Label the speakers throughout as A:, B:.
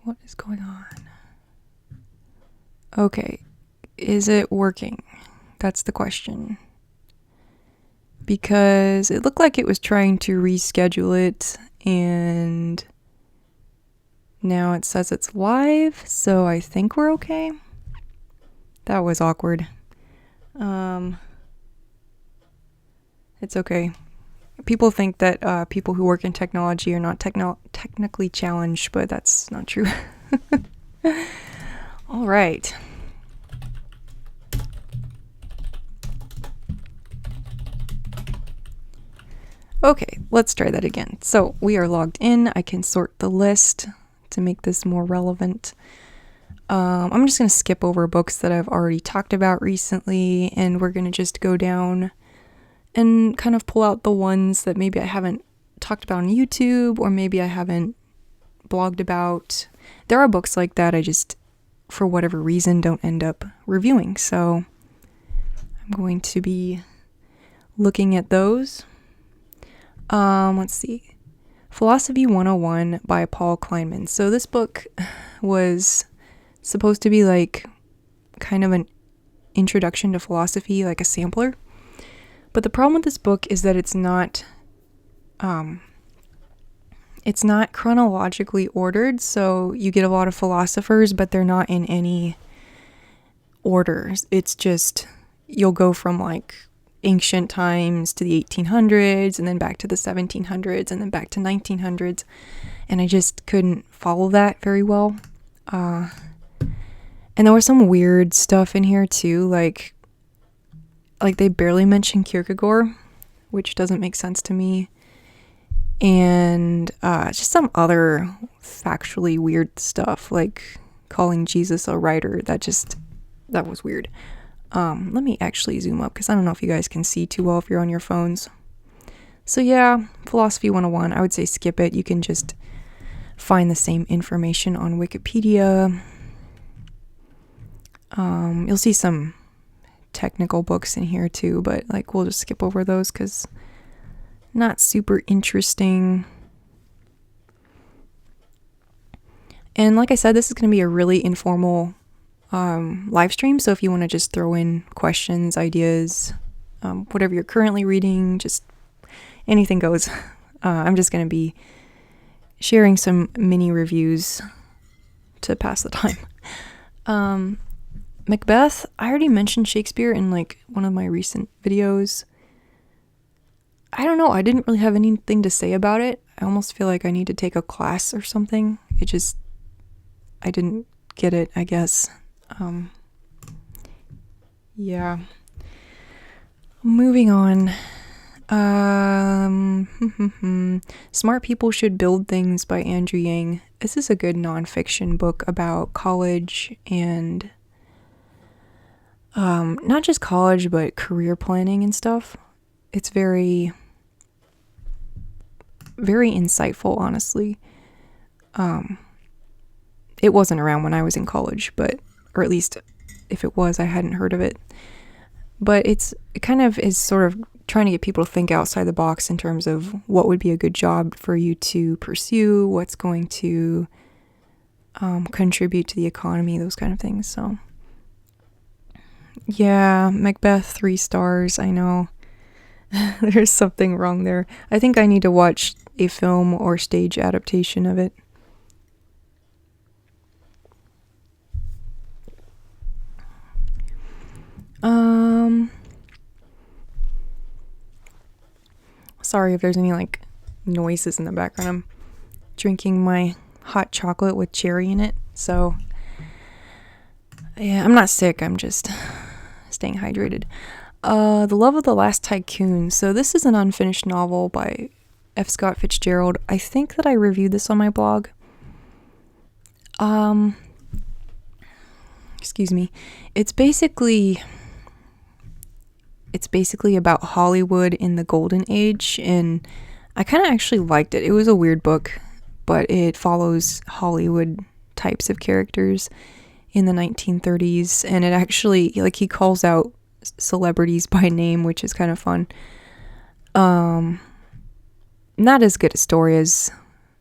A: What is going on? Okay, is it working? That's the question. Because it looked like it was trying to reschedule it, and now it says it's live, so I think we're okay. That was awkward. It's okay. People think that people who work in technology are not technically challenged, but that's not true. All right. Okay, let's try that again. So we are logged in. I can sort the list to make this more relevant. I'm just going to skip over books that I've already talked about recently, and we're going to just go down and kind of pull out the ones that maybe I haven't talked about on YouTube, or maybe I haven't blogged about. There are books like that I just, for whatever reason, don't end up reviewing. So I'm going to be looking at those. Let's see. Philosophy 101 by Paul Kleinman. So this book was supposed to be like kind of an introduction to philosophy, like a sampler. But the problem with this book is that it's not chronologically ordered. So you get a lot of philosophers, but they're not in any order. It's just, you'll go from like ancient times to the 1800s, and then back to the 1700s, and then back to 1900s. And I just couldn't follow that very well. And there was some weird stuff in here too, like they barely mention Kierkegaard, which doesn't make sense to me. And just some other factually weird stuff, like calling Jesus a writer. That was weird. Let me actually zoom up, because I don't know if you guys can see too well if you're on your phones. So yeah, Philosophy 101, I would say skip it. You can just find the same information on Wikipedia. You'll see some technical books in here too, but like we'll just skip over those because not super interesting. And like I said, this is going to be a really informal live stream, so if you want to just throw in questions, ideas, whatever you're currently reading, just anything goes. I'm just going to be sharing some mini reviews to pass the time. Macbeth, I already mentioned Shakespeare in like one of my recent videos. I don't know, I didn't really have anything to say about it. I almost feel like I need to take a class or something. I didn't get it, I guess. Yeah. Moving on. Smart People Should Build Things by Andrew Yang. This is a good nonfiction book about college and not just college, but career planning and stuff. It's very, very insightful, honestly. It wasn't around when I was in college, or at least if it was, I hadn't heard of it. But it kind of is sort of trying to get people to think outside the box in terms of what would be a good job for you to pursue, what's going to contribute to the economy, those kind of things. So yeah, Macbeth 3 stars, I know. There's something wrong there. I think I need to watch a film or stage adaptation of it. Sorry if there's any like noises in the background. I'm drinking my hot chocolate with cherry in it. So yeah, I'm not sick. I'm just staying hydrated. The Love of the Last Tycoon. So this is an unfinished novel by F. Scott Fitzgerald. I think that I reviewed this on my blog. Excuse me. It's basically about Hollywood in the golden age, and I kind of actually liked it. It was a weird book, but it follows Hollywood types of characters in the 1930s, and it actually, like, he calls out celebrities by name, which is kind of fun. not as good a story as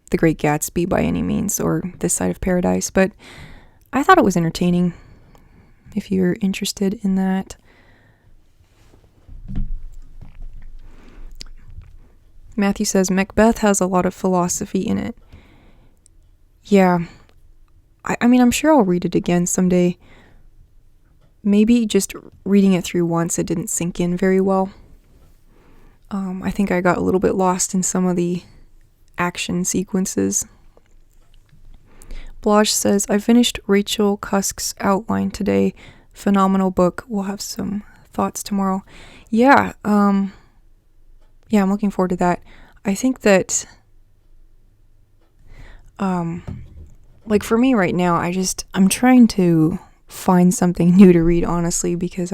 A: The Great Gatsby by any means, or This Side of Paradise, but I thought it was entertaining, if you're interested in that. Matthew says, Macbeth has a lot of philosophy in it. Yeah. I mean, I'm sure I'll read it again someday. Maybe just reading it through once, it didn't sink in very well. I think I got a little bit lost in some of the action sequences. Blaj says, I finished Rachel Cusk's outline today. Phenomenal book. We'll have some thoughts tomorrow. Yeah, I'm looking forward to that. I think that, like for me right now, I'm trying to find something new to read, honestly, because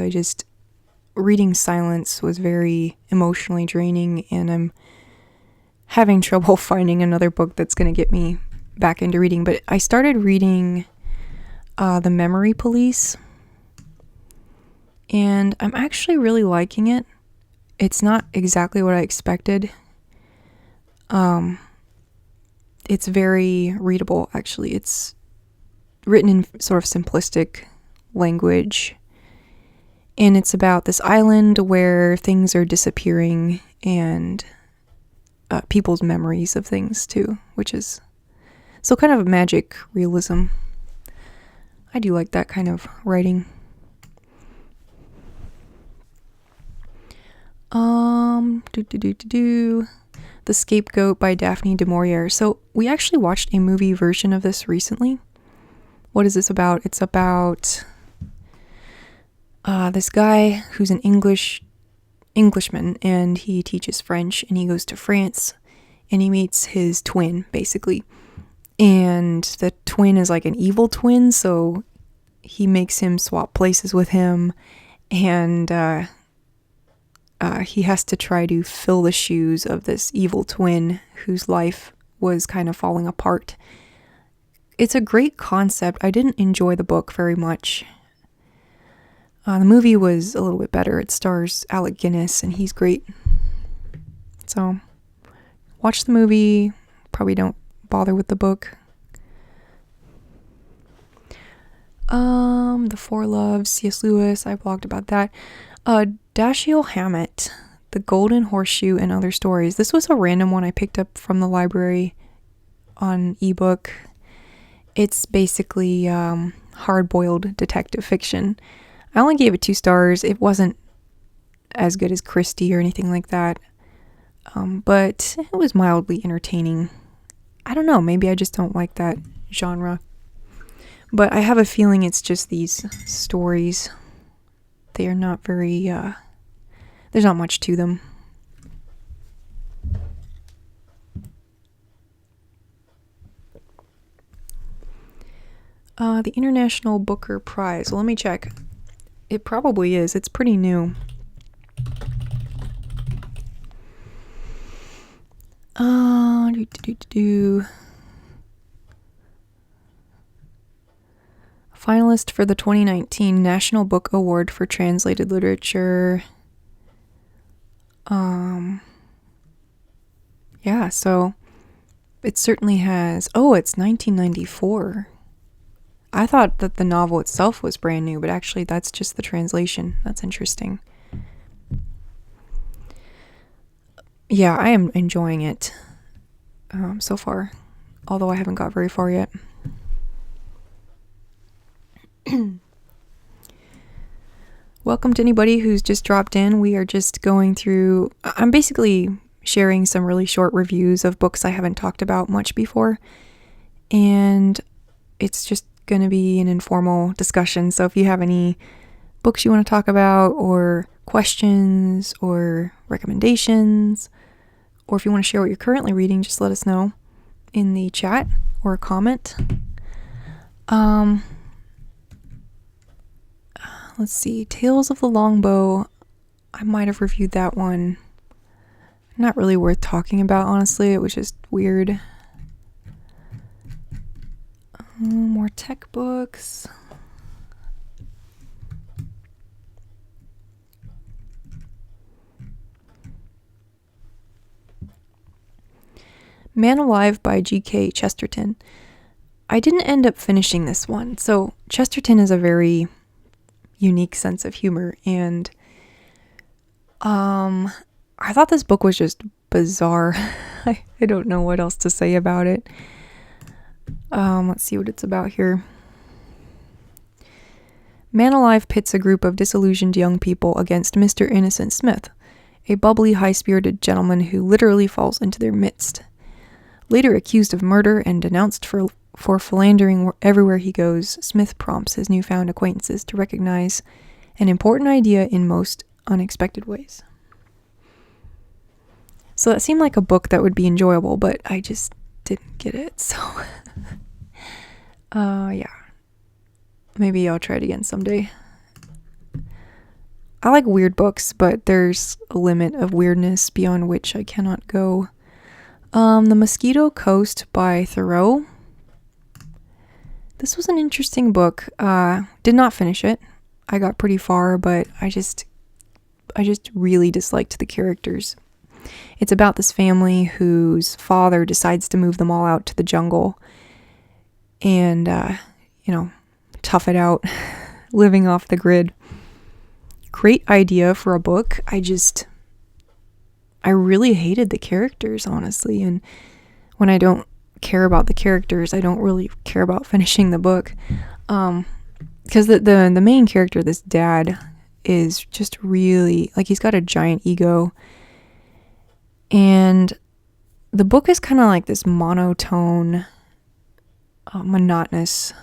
A: reading Silence was very emotionally draining, and I'm having trouble finding another book that's going to get me back into reading. But I started reading The Memory Police, and I'm actually really liking it. It's not exactly what I expected. It's very readable, actually. It's written in sort of simplistic language, and it's about this island where things are disappearing, and people's memories of things too, which is so kind of magic realism. I do like that kind of writing. The Scapegoat by Daphne du Maurier. So we actually watched a movie version of this recently. What is this about? It's about this guy who's an Englishman, and he teaches French, and he goes to France, and he meets his twin, basically. And the twin is like an evil twin, so he makes him swap places with him, and he has to try to fill the shoes of this evil twin whose life was kind of falling apart. It's a great concept. I didn't enjoy the book very much. The movie was a little bit better. It stars Alec Guinness, and he's great. So, watch the movie. Probably don't bother with the book. The Four Loves, C.S. Lewis. I blogged about that. Dashiell Hammett, The Golden Horseshoe and Other Stories. This was a random one I picked up from the library on ebook. It's basically hard-boiled detective fiction. I only gave it 2 stars. It wasn't as good as Christie or anything like that, but it was mildly entertaining. I don't know, maybe I just don't like that genre. But I have a feeling it's just these stories. They are not very, there's not much to them. The International Booker Prize. Well, let me check. It probably is. It's pretty new. Finalist for the 2019 National Book Award for Translated Literature. Yeah, so it certainly has. Oh, it's 1994. I thought that the novel itself was brand new, but actually that's just the translation. That's interesting. Yeah, I am enjoying it so far, although I haven't got very far yet. Welcome to anybody who's just dropped in. We are just going through, I'm basically sharing some really short reviews of books I haven't talked about much before, and it's just going to be an informal discussion. So if you have any books you want to talk about, or questions, or recommendations, or if you want to share what you're currently reading, just let us know in the chat or a comment. Let's see, Tales of the Longbow. I might have reviewed that one. Not really worth talking about, honestly. It was just weird. More tech books. Man Alive by G.K. Chesterton. I didn't end up finishing this one. So Chesterton is a very unique sense of humor, and I thought this book was just bizarre. I don't know what else to say about it. Let's see what it's about here. Man Alive pits a group of disillusioned young people against Mr. Innocent Smith, a bubbly, high-spirited gentleman who literally falls into their midst. Later accused of murder and denounced for philandering everywhere he goes, Smith prompts his newfound acquaintances to recognize an important idea in most unexpected ways. So that seemed like a book that would be enjoyable, but I just didn't get it, so yeah. Maybe I'll try it again someday. I like weird books, but there's a limit of weirdness beyond which I cannot go. The Mosquito Coast by Thoreau. This was an interesting book. Did not finish it. I got pretty far, but I just really disliked the characters. It's about this family whose father decides to move them all out to the jungle and, tough it out, living off the grid. Great idea for a book. I really hated the characters, honestly, and when I don't care about the characters, I don't really care about finishing the book. Because the main character, this dad, is just really, he's got a giant ego, and the book is kind of like this monotone, monotonous,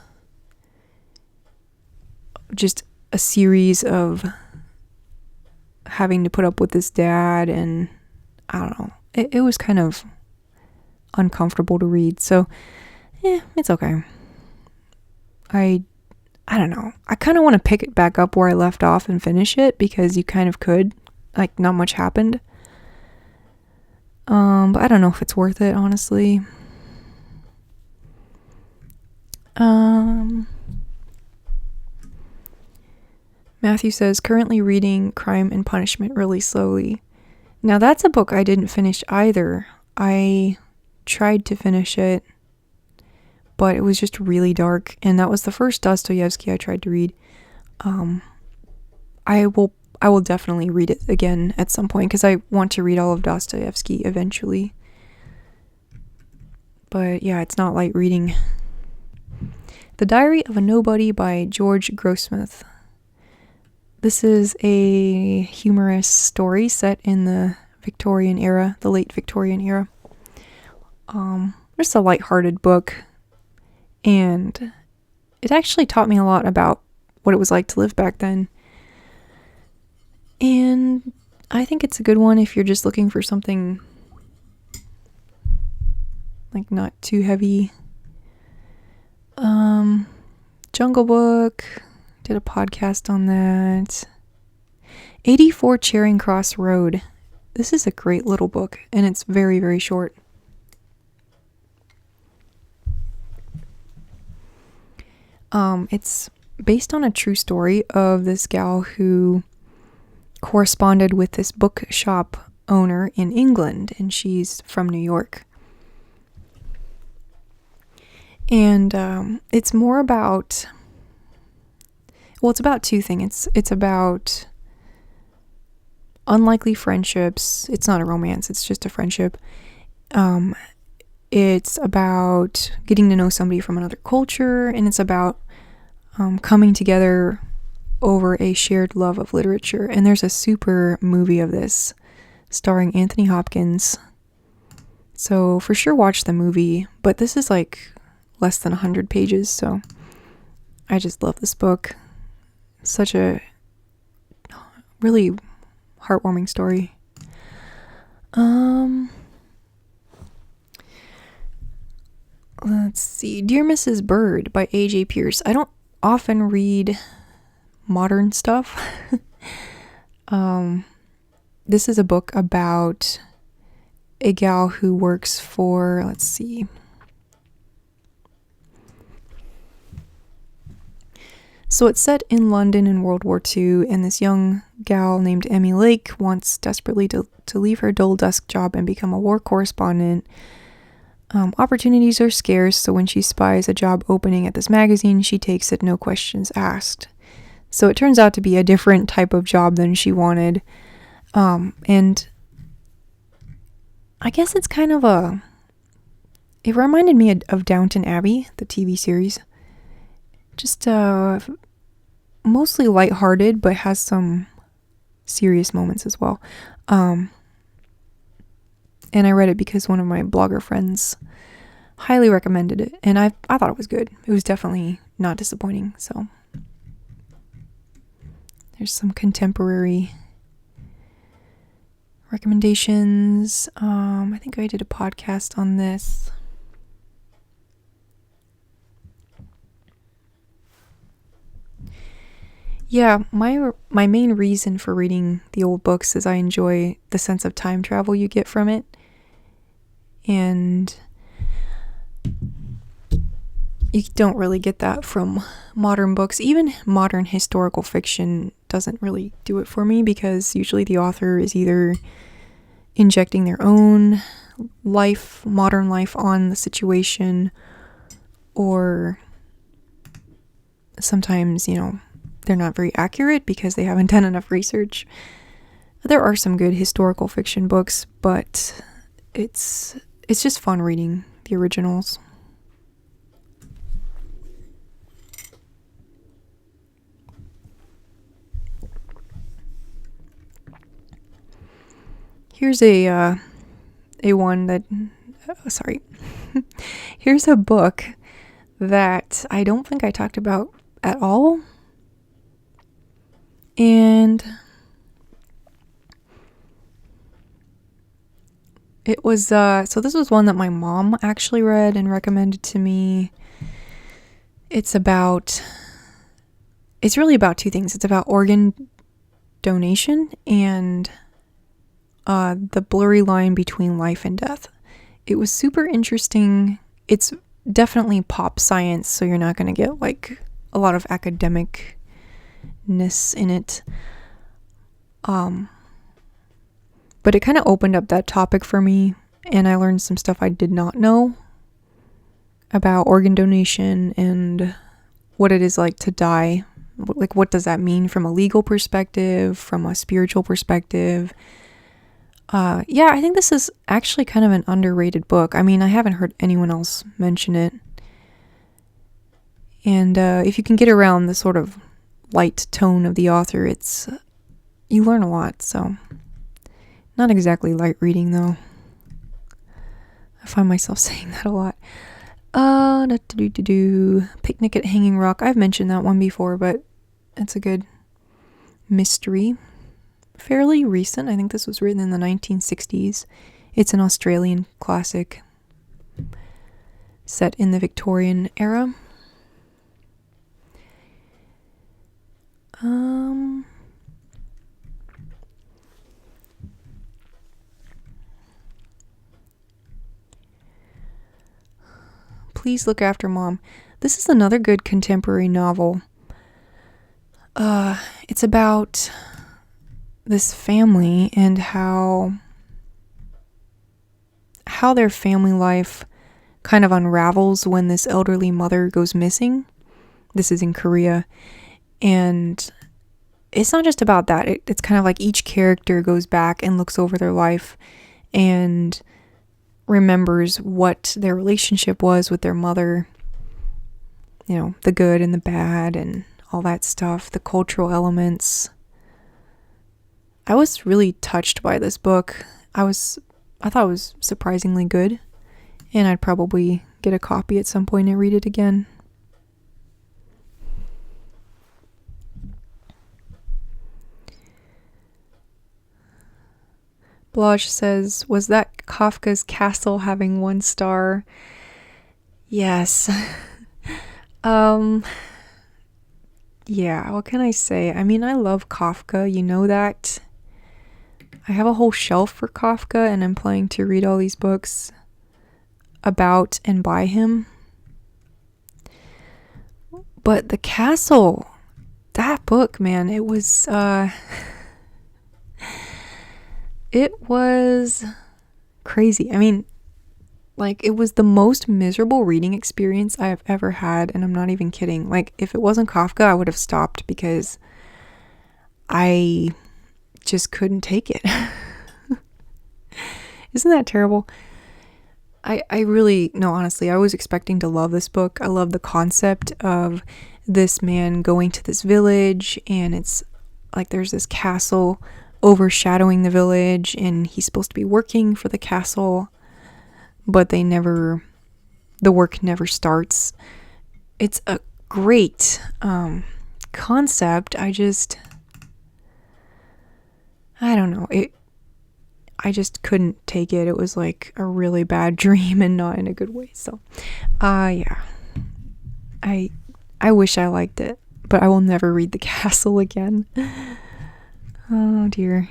A: just a series of having to put up with this dad, and I don't know, it was kind of uncomfortable to read, so it's okay. I don't know, I kind of want to pick it back up where I left off and finish it, because you kind of could, not much happened, but I don't know if it's worth it, honestly. Matthew says, currently reading Crime and Punishment really slowly. Now that's a book I didn't finish either. I tried to finish it, but it was just really dark, and that was the first Dostoevsky I tried to read. I will definitely read it again at some point, because I want to read all of Dostoevsky eventually. But yeah, it's not light reading. The Diary of a Nobody by George Grossmith. This is a humorous story set in the Victorian era, the late Victorian era. Just a lighthearted book, and it actually taught me a lot about what it was like to live back then. And I think it's a good one if you're just looking for something not too heavy. Jungle Book, did a podcast on that. 84 Charing Cross Road. This is a great little book, and it's very, very short. It's based on a true story of this gal who corresponded with this bookshop owner in England, and she's from New York. And it's more about, it's about two things. It's about unlikely friendships. It's not a romance, it's just a friendship. It's about getting to know somebody from another culture, and it's about coming together over a shared love of literature. And there's a super movie of this starring Anthony Hopkins. So for sure watch the movie, but this is less than 100 pages, so I just love this book. Such a really heartwarming story. Let's see. Dear Mrs. Bird by A.J. Pierce. I don't often read modern stuff. This is a book about a gal who works for, let's see. So it's set in London in World War II, and this young gal named Emmy Lake wants desperately to leave her dull desk job and become a war correspondent. Opportunities are scarce, so when she spies a job opening at this magazine, she takes it, no questions asked. So it turns out to be a different type of job than she wanted. And I guess it's kind of it reminded me of Downton Abbey, the TV series. Just mostly lighthearted, but has some serious moments as well. And I read it because one of my blogger friends highly recommended it, and I thought it was good. It was definitely not disappointing. So there's some contemporary recommendations. I think I did a podcast on this. Yeah, my main reason for reading the old books is I enjoy the sense of time travel you get from it. And you don't really get that from modern books. Even modern historical fiction doesn't really do it for me, because usually the author is either injecting their own life, modern life, on the situation, or sometimes, they're not very accurate because they haven't done enough research. There are some good historical fiction books, but it's just fun reading the originals. Here's a one that sorry. Here's a book that I don't think I talked about at all. And it was so this was one that my mom actually read and recommended to me. It's really about two things. It's about organ donation and the blurry line between life and death. It was super interesting. It's definitely pop science, so you're not going to get like a lot of academicness in it. But it kind of opened up that topic for me, and I learned some stuff I did not know about organ donation and what it is like to die. Like, what does that mean from a legal perspective, from a spiritual perspective? Yeah, I think this is actually kind of an underrated book. I mean, I haven't heard anyone else mention it. And if you can get around the sort of light tone of the author, you learn a lot. So, not exactly light reading though. I find myself saying that a lot. Picnic at Hanging Rock. I've mentioned that one before, but it's a good mystery. Fairly recent. I think this was written in the 1960s. It's an Australian classic set in the Victorian era. Please Look After Mom. This is another good contemporary novel. It's about this family and how their family life kind of unravels when this elderly mother goes missing. This is in Korea. And it's not just about that. It's kind of like each character goes back and looks over their life and remembers what their relationship was with their mother. The good and the bad and all that stuff, the cultural elements. I was really touched by this book. I thought it was surprisingly good, and I'd probably get a copy at some point and read it again. Blaj says, was that Kafka's Castle having 1 star? Yes. Yeah, what can I say? I mean, I love Kafka, you know that. I have a whole shelf for Kafka, and I'm planning to read all these books about and by him. But The Castle, that book, man, it was crazy. I mean, Like, it was the most miserable reading experience I have ever had, and I'm not even kidding. Like, if it wasn't Kafka, I would have stopped because I just couldn't take it. Isn't that terrible? I really, no, honestly, I was expecting to love this book. I love the concept of this man going to this village, and it's like there's this castle overshadowing the village, and he's supposed to be working for the castle, but the work never starts. It's a great concept. I don't know. I just couldn't take it. It was like a really bad dream and not in a good way. So, yeah. I wish I liked it, but I will never read The Castle again. Oh dear.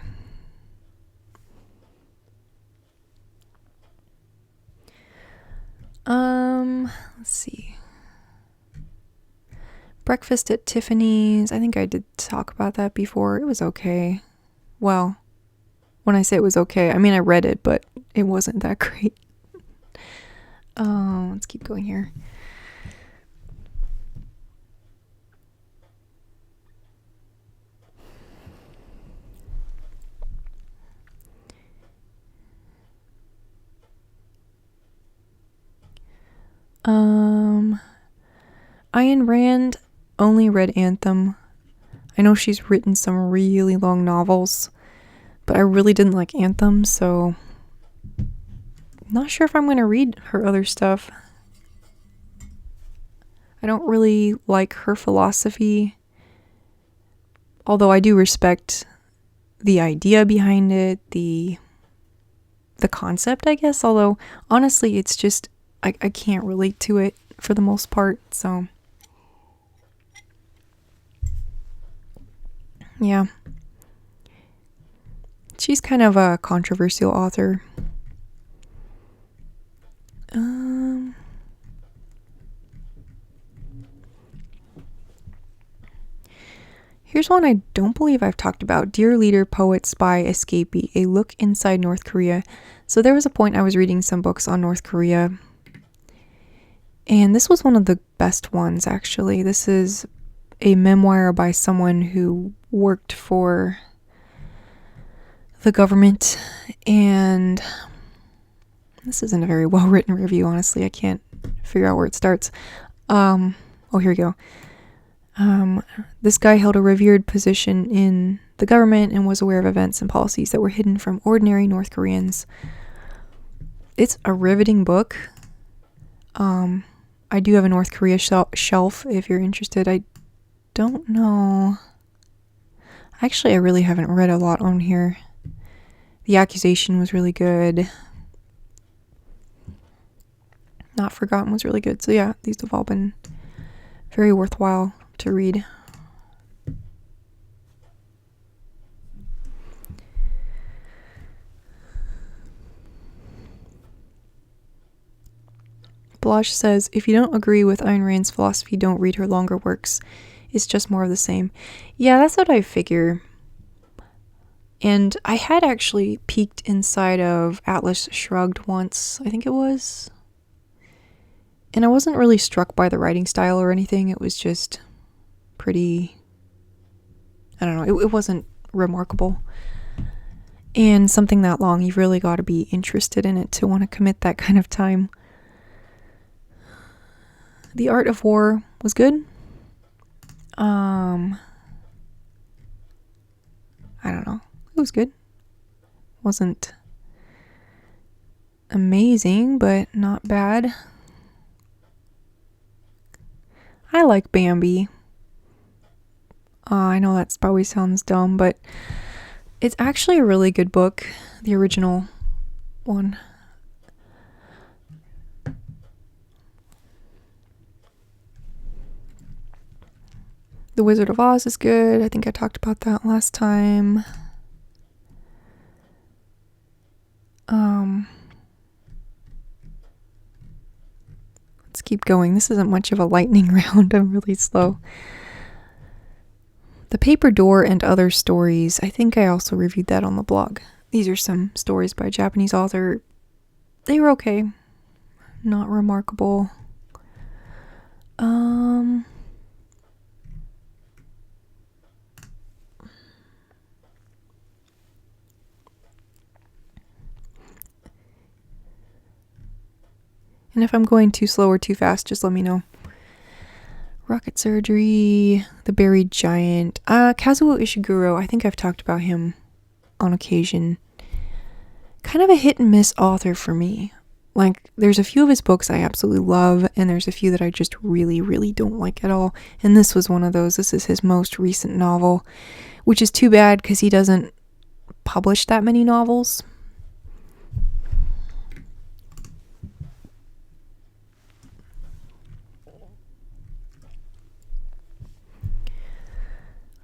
A: Let's see. Breakfast at Tiffany's. I think I did talk about that before. It was okay. Well, when I say it was okay, I mean I read it, but it wasn't that great. Let's keep going here. Ayn Rand only read Anthem. I know she's written some really long novels, but I really didn't like Anthem, so I'm not sure if I'm going to read her other stuff. I don't really like her philosophy, although I do respect the idea behind it, the concept, I guess, although honestly it's just I can't relate to it for the most part, so yeah. She's kind of a controversial author. Here's one I don't believe I've talked about. Dear Leader, Poet, Spy, Escapee, A Look Inside North Korea. So there was a point I was reading some books on North Korea, and this was one of the best ones, actually. This is a memoir by someone who worked for the government, and this isn't a very well-written review, honestly. I can't figure out where it starts. Oh, here we go. This guy held a revered position in the government and was aware of events and policies that were hidden from ordinary North Koreans. It's a riveting book. I do have a North Korea shelf if you're interested. I don't know. Actually, I really haven't read a lot on here. The Accusation was really good. Not Forgotten was really good. So yeah, these have all been very worthwhile to read. Blanche says, if you don't agree with Ayn Rand's philosophy, don't read her longer works. It's just more of the same. Yeah, that's what I figure. And I had actually peeked inside of Atlas Shrugged once, I think it was. And I wasn't really struck by the writing style or anything. It was just pretty, I don't know, it wasn't remarkable. And something that long, you've really got to be interested in it to want to commit that kind of time. The Art of War was good. I don't know. It was good. Wasn't amazing, but not bad. I like Bambi. I know that probably sounds dumb, but it's actually a really good book. The original one. The Wizard of Oz is good. I think I talked about that last time. Let's keep going. This isn't much of a lightning round. I'm really slow. The Paper Door and Other Stories. I think I also reviewed that on the blog. These are some stories by a Japanese author. They were okay. not remarkable. And if I'm going too slow or too fast, just let me know. Rocket Surgery, The Buried Giant, Kazuo Ishiguro. I think I've talked about him on occasion. Kind of a hit and miss author for me. Like, there's a few of his books I absolutely love, and there's a few that I just really, really don't like at all. And this was one of those. This is his most recent novel, which is too bad because he doesn't publish that many novels.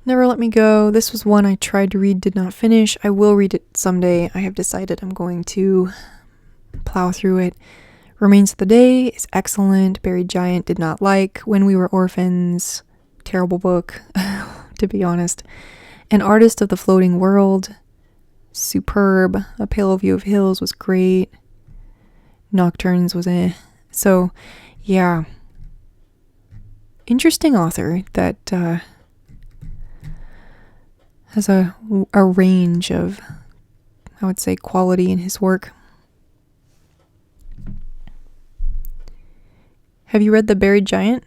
A: Never Let Me Go. This was one I tried to read, did not finish. I will read it someday. I have decided I'm going to plow through it. Remains of the Day is excellent. Buried Giant did not like. When We Were Orphans, terrible book, to be honest. An Artist of the Floating World, superb. A Pale View of Hills was great. Nocturnes was So, yeah. Interesting author that has a range of, I would say, quality in his work. Have you read The Buried Giant?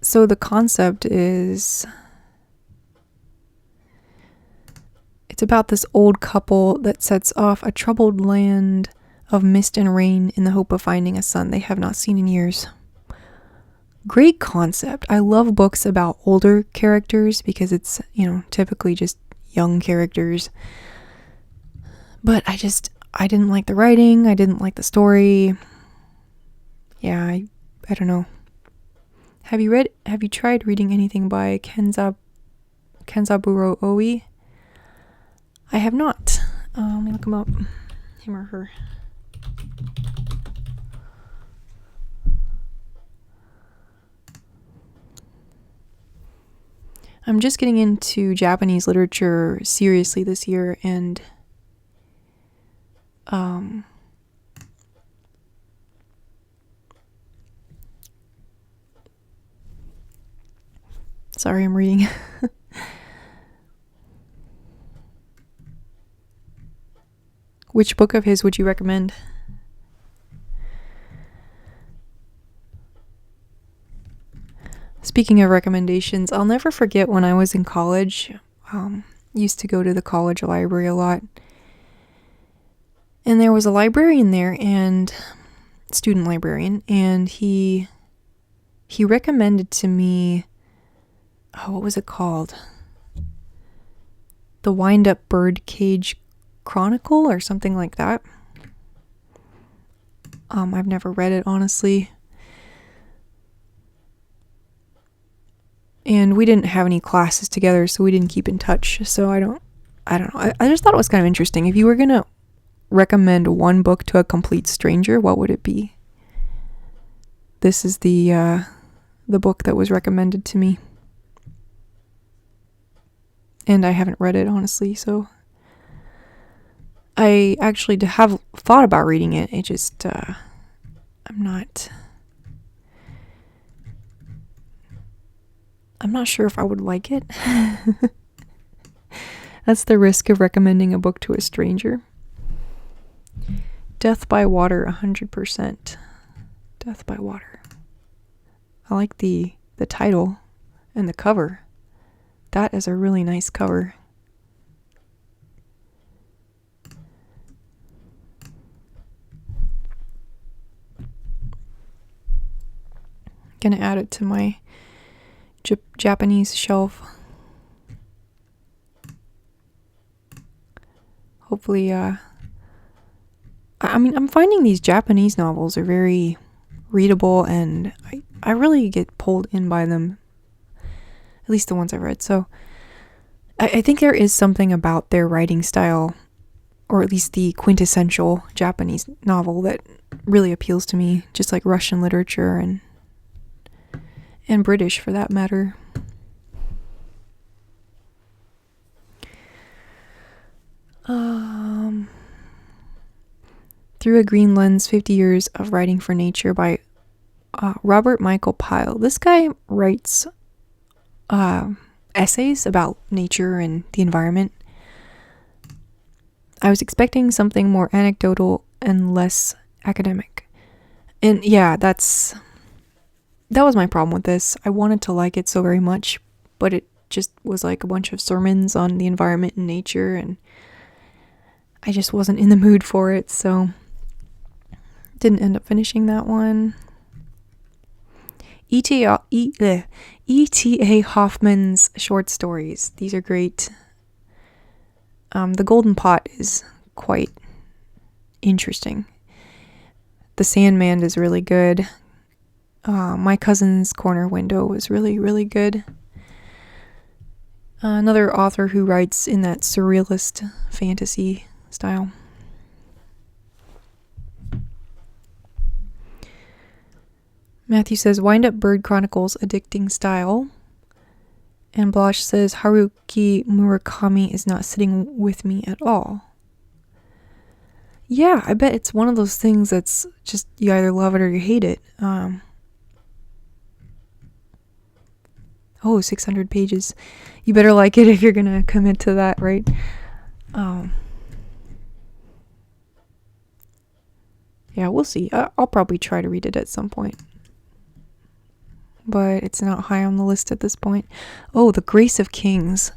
A: So the concept is, it's about this old couple that sets off a troubled land of mist and rain in the hope of finding a son they have not seen in years. Great concept. I love books about older characters because it's, typically just young characters. But I didn't like the writing. I didn't like the story. Yeah, I don't know. Have you tried reading anything by Kenzaburo Oe? I have not. Let me look him up. Him or her. I'm just getting into Japanese literature seriously this year, and sorry, I'm reading. Which book of his would you recommend? Speaking of recommendations, I'll never forget when I was in college. Used to go to the college library a lot. And there was a librarian there, and student librarian, and he recommended to me, what was it called? The Wind-Up Birdcage Chronicle or something like that. I've never read it, honestly. And we didn't have any classes together, so we didn't keep in touch. So I don't know. I just thought it was kind of interesting. If you were going to recommend one book to a complete stranger, what would it be? This is the book that was recommended to me. And I haven't read it, honestly, so I actually have thought about reading it. It just, I'm not sure if I would like it. That's the risk of recommending a book to a stranger. Death by Water, 100%. Death by Water. I like the title and the cover. That is a really nice cover. Gonna add it to my Japanese shelf. Hopefully, I'm finding these Japanese novels are very readable, and I really get pulled in by them. At least the ones I've read. So I think there is something about their writing style, or at least the quintessential Japanese novel, that really appeals to me, just like Russian literature and British for that matter. Through a Green Lens, 50 Years of Writing for Nature by Robert Michael Pyle. This guy writes essays about nature and the environment. I was expecting something more anecdotal and less academic. And yeah, that was my problem with this. I wanted to like it so very much, but it just was like a bunch of sermons on the environment and nature, and I just wasn't in the mood for it, so didn't end up finishing that one. E.T.A. Hoffman's short stories. These are great. The Golden Pot is quite interesting. The Sandman is really good. My Cousin's Corner Window was really, really good. Another author who writes in that surrealist fantasy style. Matthew says, Wind Up Bird Chronicles, Addicting Style. And Blosh says, Haruki Murakami is not sitting with me at all. Yeah, I bet it's one of those things that's just, you either love it or you hate it. 600 pages. You better like it if you're gonna commit to that, right? Yeah, we'll see. I'll probably try to read it at some point. But it's not high on the list at this point. Oh, The Grace of Kings.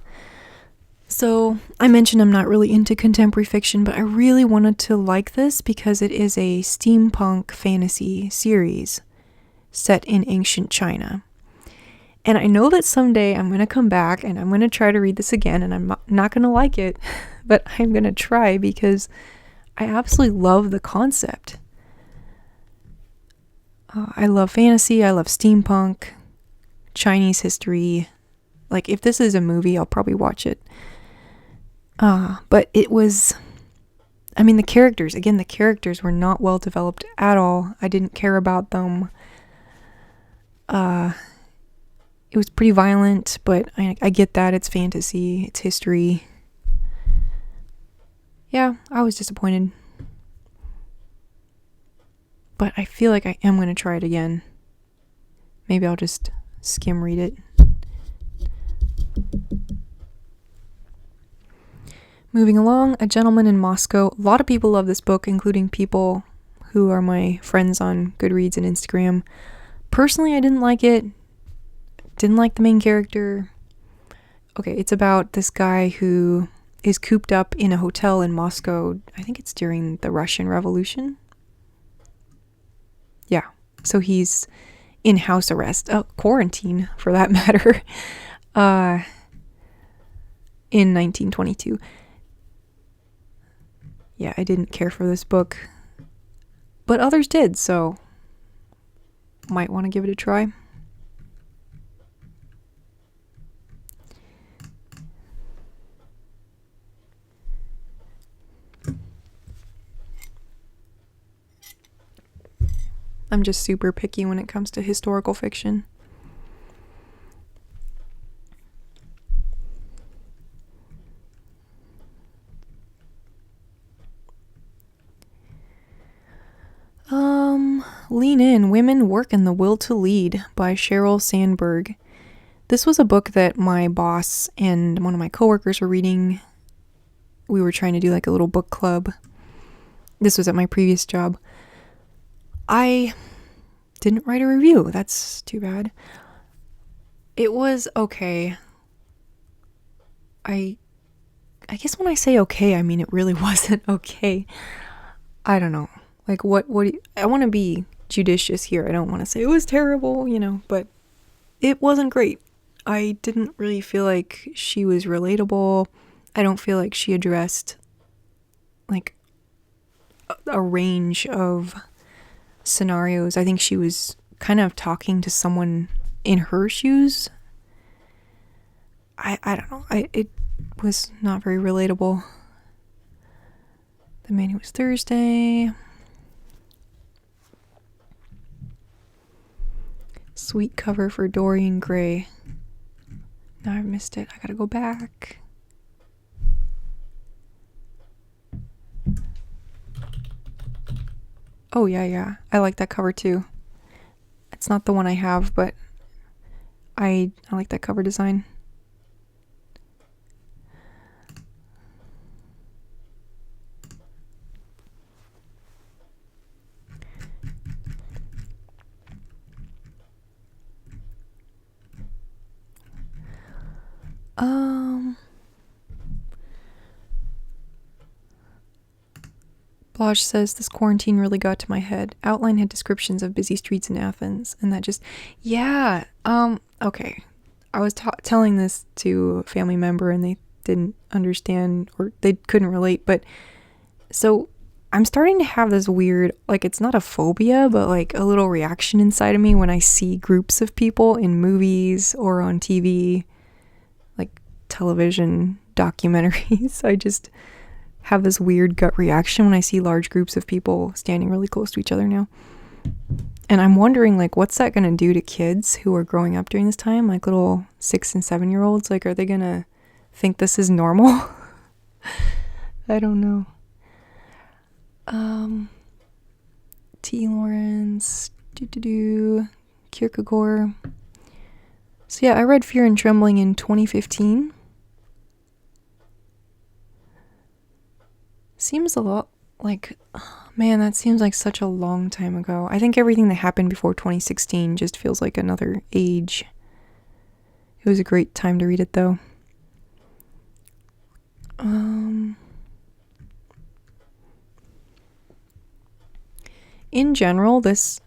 A: So, I mentioned I'm not really into contemporary fiction, but I really wanted to like this because it is a steampunk fantasy series set in ancient China. And I know that someday I'm going to come back and I'm going to try to read this again, and I'm not going to like it, but I'm going to try because I absolutely love the concept. I love fantasy, I love steampunk, Chinese history. Like, if this is a movie, I'll probably watch it. But it was, the characters were not well developed at all. I didn't care about them. It was pretty violent, but I get that. It's fantasy, it's history. Yeah, I was disappointed. But I feel like I am going to try it again. Maybe I'll just skim read it. Moving along, A Gentleman in Moscow. A lot of people love this book, including people who are my friends on Goodreads and Instagram. Personally, I didn't like it. Didn't like the main character. Okay, it's about this guy who is cooped up in a hotel in Moscow. I think it's during the Russian Revolution. Yeah, so he's in house arrest, quarantine for that matter, in 1922. Yeah, I didn't care for this book, but others did, so might want to give it a try. I'm just super picky when it comes to historical fiction. Lean In, Women, Work, and the Will to Lead by Sheryl Sandberg. This was a book that my boss and one of my coworkers were reading. We were trying to do like a little book club. This was at my previous job. I didn't write a review. That's too bad. It was okay. I guess when I say okay, I mean it really wasn't okay. I don't know. Like what I want to be judicious here. I don't want to say it was terrible, but it wasn't great. I didn't really feel like she was relatable. I don't feel like she addressed like a range of scenarios. I think she was kind of talking to someone in her shoes. I don't know. It was not very relatable. The menu was Thursday. Sweet cover for Dorian Gray. Now I've missed it. I gotta go back. Oh, yeah, yeah. I like that cover too. It's not the one I have, but I like that cover design. Blaj says, this quarantine really got to my head. Outline had descriptions of busy streets in Athens, and that just, yeah, okay. I was telling this to a family member, and they didn't understand, or they couldn't relate, but so I'm starting to have this weird, like, it's not a phobia, but like a little reaction inside of me when I see groups of people in movies or on TV, like television documentaries. I just have this weird gut reaction when I see large groups of people standing really close to each other now. And I'm wondering, like, what's that going to do to kids who are growing up during this time? Like little 6 and 7-year-olds? Like, are they going to think this is normal? I don't know. T. Lawrence, Kierkegaard. So yeah, I read Fear and Trembling in 2015. Seems a lot like, man, that seems like such a long time ago. I think everything that happened before 2016 just feels like another age. It was a great time to read it, though. In general, this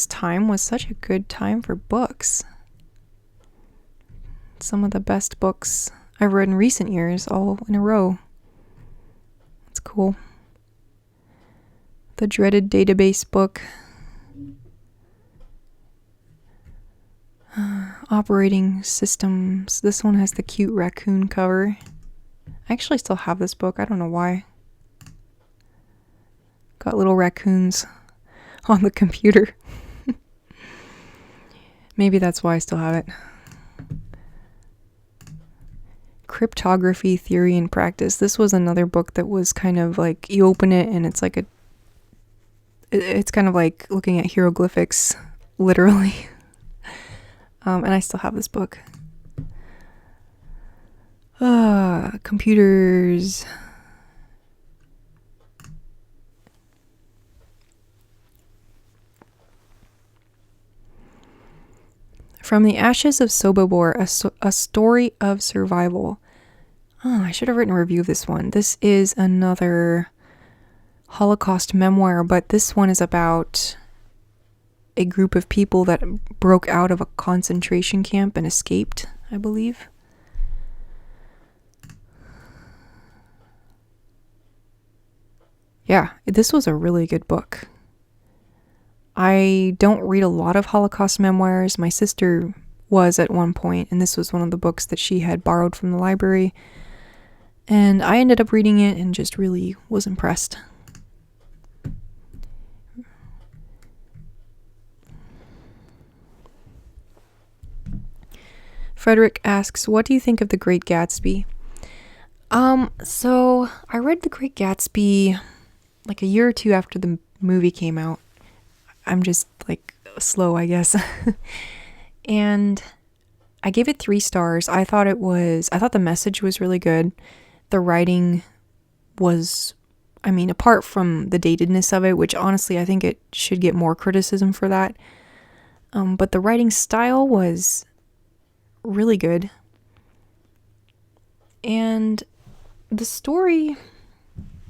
A: time was such a good time for books. Some of the best books I've read in recent years, all in a row. It's cool. The dreaded database book. Operating systems. This one has the cute raccoon cover. I actually still have this book. I don't know why. Got little raccoons on the computer. Maybe that's why I still have it. Cryptography, Theory, and Practice. This was another book that was kind of like, you open it and it's like it's kind of like looking at hieroglyphics, literally. And I still have this book. Computers. From the Ashes of Sobibor, a story of survival. Oh, I should have written a review of this one. This is another Holocaust memoir, but this one is about a group of people that broke out of a concentration camp and escaped, I believe. Yeah, this was a really good book. I don't read a lot of Holocaust memoirs. My sister was at one point, and this was one of the books that she had borrowed from the library. And I ended up reading it and just really was impressed. Frederick asks, what do you think of The Great Gatsby? So I read The Great Gatsby like a year or two after the movie came out. I'm just like slow, I guess. And I gave it 3 stars. I thought the message was really good. The writing was, I mean, apart from the datedness of it, which honestly I think it should get more criticism for that. But the writing style was really good. And the story,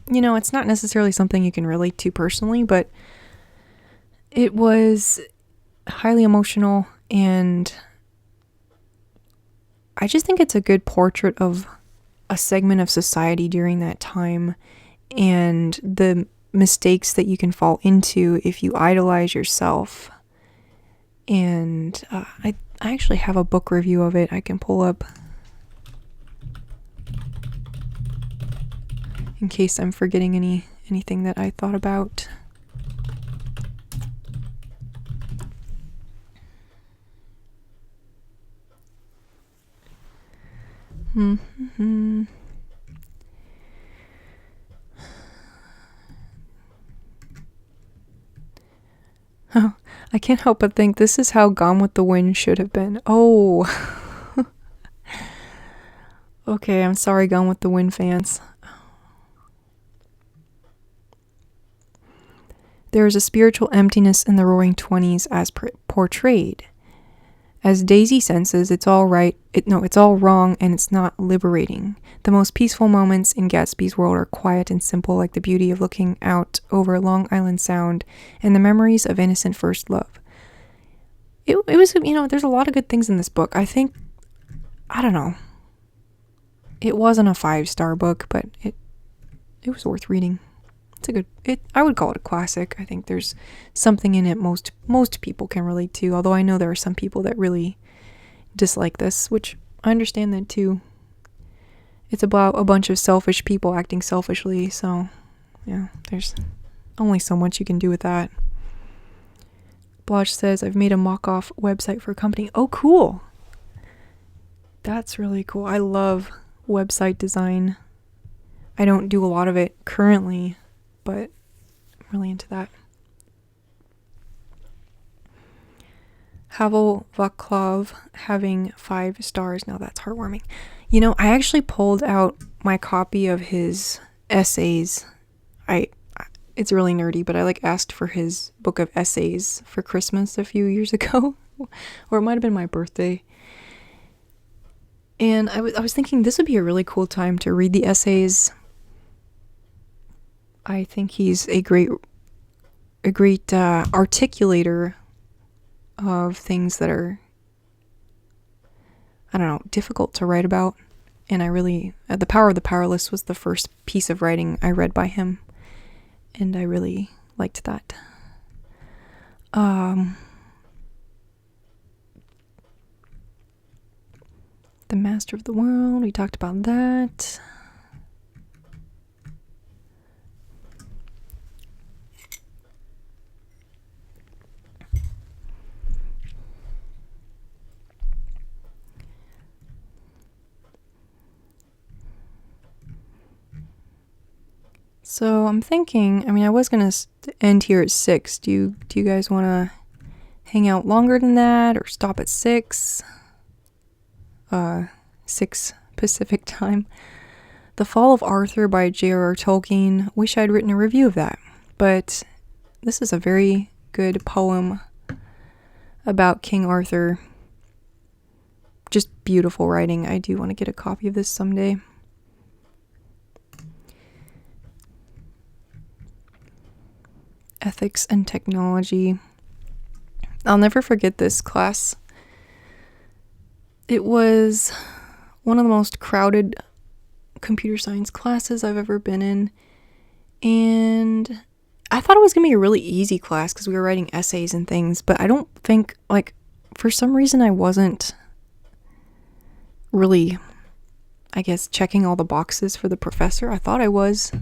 A: it's not necessarily something you can relate to personally, but it was highly emotional, and I just think it's a good portrait of a segment of society during that time and the mistakes that you can fall into if you idolize yourself. And I actually have a book review of it I can pull up in case I'm forgetting anything that I thought about. Oh, I can't help but think this is how Gone with the Wind should have been. Oh, okay, I'm sorry, Gone with the Wind fans. There is a spiritual emptiness in the Roaring Twenties as portrayed. As Daisy senses, it's all right. It's all wrong, and it's not liberating. The most peaceful moments in Gatsby's world are quiet and simple, like the beauty of looking out over Long Island Sound and the memories of innocent first love. It was, there's a lot of good things in this book. I think, I don't know. It wasn't a 5-star book, but it was worth reading. I would call it a classic. I think there's something in it most people can relate to, although I know there are some people that really dislike this, which I understand that too. It's about a bunch of selfish people acting selfishly, so yeah, there's only so much you can do with that. Blotch says, I've made a mock-off website for a company. Oh, cool. That's really cool. I love website design. I don't do a lot of it currently, but I'm really into that. Havel Vaclav having 5 stars. Now that's heartwarming. I actually pulled out my copy of his essays. It's really nerdy, but I asked for his book of essays for Christmas a few years ago, or it might have been my birthday. And I was thinking this would be a really cool time to read the essays. I think he's a great articulator of things that are, I don't know, difficult to write about. And The Power of the Powerless was the first piece of writing I read by him. And I really liked that. The Master of the World, we talked about that. So I'm thinking, I was going to end here at 6. Do you guys want to hang out longer than that or stop at 6? 6 Pacific time. The Fall of Arthur by J.R.R. Tolkien. Wish I'd written a review of that. But this is a very good poem about King Arthur. Just beautiful writing. I do want to get a copy of this someday. Ethics and Technology. I'll never forget this class. It was one of the most crowded computer science classes I've ever been in. And I thought it was going to be a really easy class because we were writing essays and things, but I don't think, for some reason I wasn't really, checking all the boxes for the professor. I thought I was.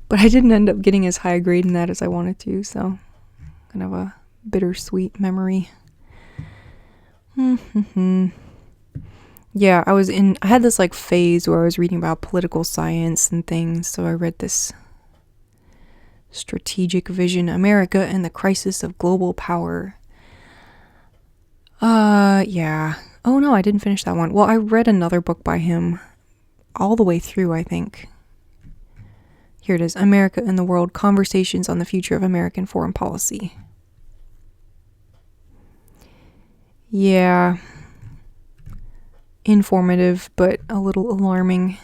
A: But I didn't end up getting as high a grade in that as I wanted to, so kind of a bittersweet memory. Yeah, I had this phase where I was reading about political science and things, so I read this Strategic Vision, America and the Crisis of Global Power. Yeah. Oh no, I didn't finish that one. Well, I read another book by him all the way through, I think. Here it is, America and the World, Conversations on the Future of American Foreign Policy. Yeah. Informative, but a little alarming.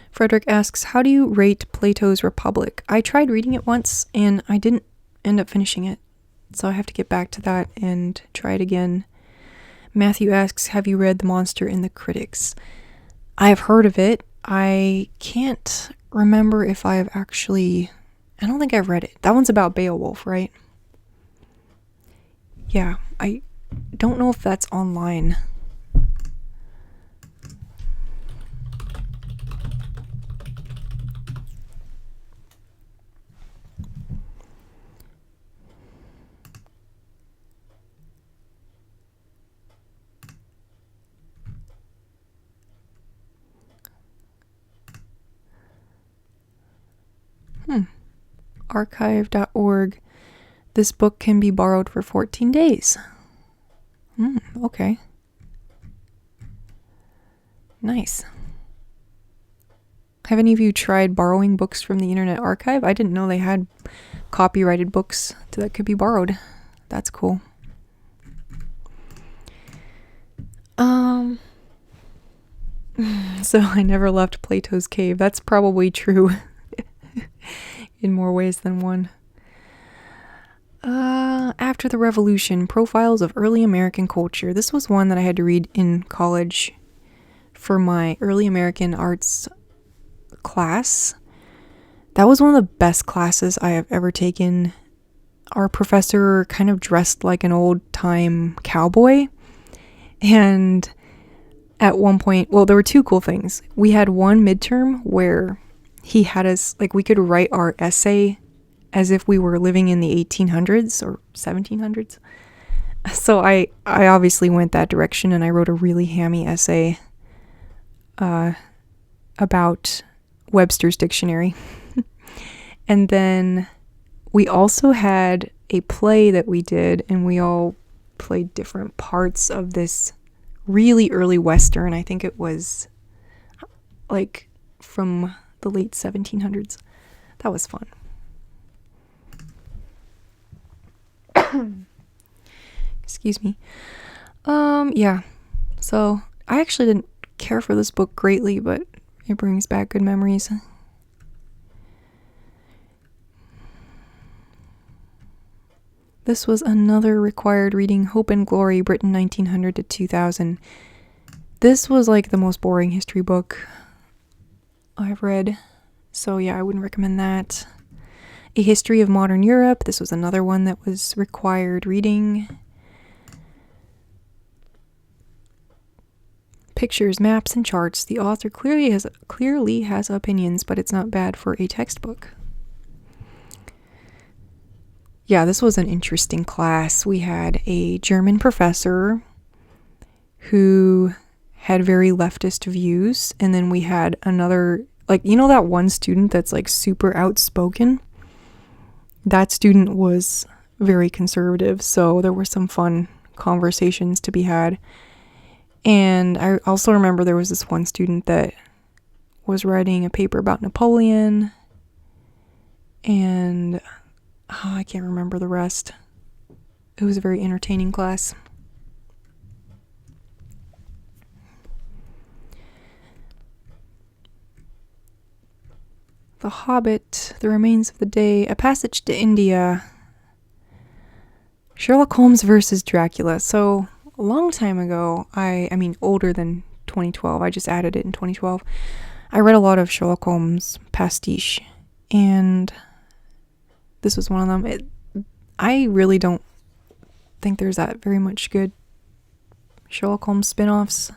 A: Frederick asks, how do you rate Plato's Republic? I tried reading it once, and I didn't end up finishing it. So I have to get back to that and try it again. Matthew asks, have you read The Monster and the Critics? I have heard of it. I can't remember if I don't think I've read it. That one's about Beowulf, right? Yeah, I don't know if that's online. internetarchive.org. This book can be borrowed for 14 days. Okay. Nice. Have any of you tried borrowing books from the Internet Archive? I didn't know they had copyrighted books that could be borrowed. That's cool. So I never left Plato's cave. That's probably true in more ways than one. After the Revolution, Profiles of Early American Culture. This was one that I had to read in college for my early American arts class. That was one of the best classes I have ever taken. Our professor kind of dressed like an old-time cowboy, and at one point, well, there were two cool things. We had one midterm where he had us, like, we could write our essay as if we were living in the 1800s or 1700s. So I obviously went that direction, and I wrote a really hammy essay about Webster's Dictionary. And then we also had a play that we did, and we all played different parts of this really early Western. I think it was like from the late 1700s. That was fun. Excuse me. Yeah. So I actually didn't care for this book greatly, but it brings back good memories. This was another required reading, Hope and Glory, Britain 1900 to 2000. This was like the most boring history book I've read. So yeah, I wouldn't recommend that. A History of Modern Europe. This was another one that was required reading. Pictures, maps, and charts. The author clearly has opinions, but it's not bad for a textbook. Yeah, this was an interesting class. We had a German professor who had very leftist views, and then we had another, like, you know that one student that's like super outspoken? That student was very conservative, so there were some fun conversations to be had. And I also remember there was this one student that was writing a paper about Napoleon, and I can't remember the rest. It was a very entertaining class. The Hobbit, The Remains of the Day, A Passage to India, Sherlock Holmes versus Dracula. So a long time ago, I mean older than 2012, I just added it in 2012, I read a lot of Sherlock Holmes pastiche, and this was one of them. I really don't think there's that very much good Sherlock Holmes spin-offs.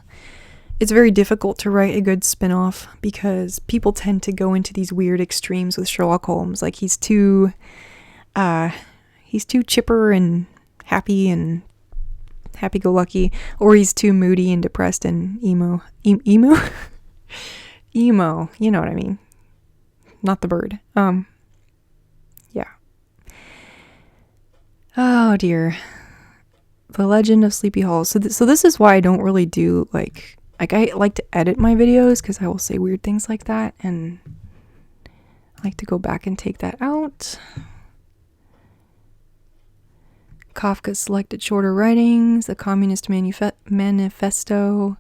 A: It's very difficult to write a good spin-off because people tend to go into these weird extremes with Sherlock Holmes. Like he's too chipper and happy and happy-go-lucky, or he's too moody and depressed and emo. Emo, you know what I mean. Not the bird. Yeah. Oh dear. The Legend of Sleepy Hollow. So this is why I don't really do like I like to edit my videos, because I will say weird things like that, and I like to go back and take that out. Kafka's Selected Shorter Writings, The Communist Manifesto,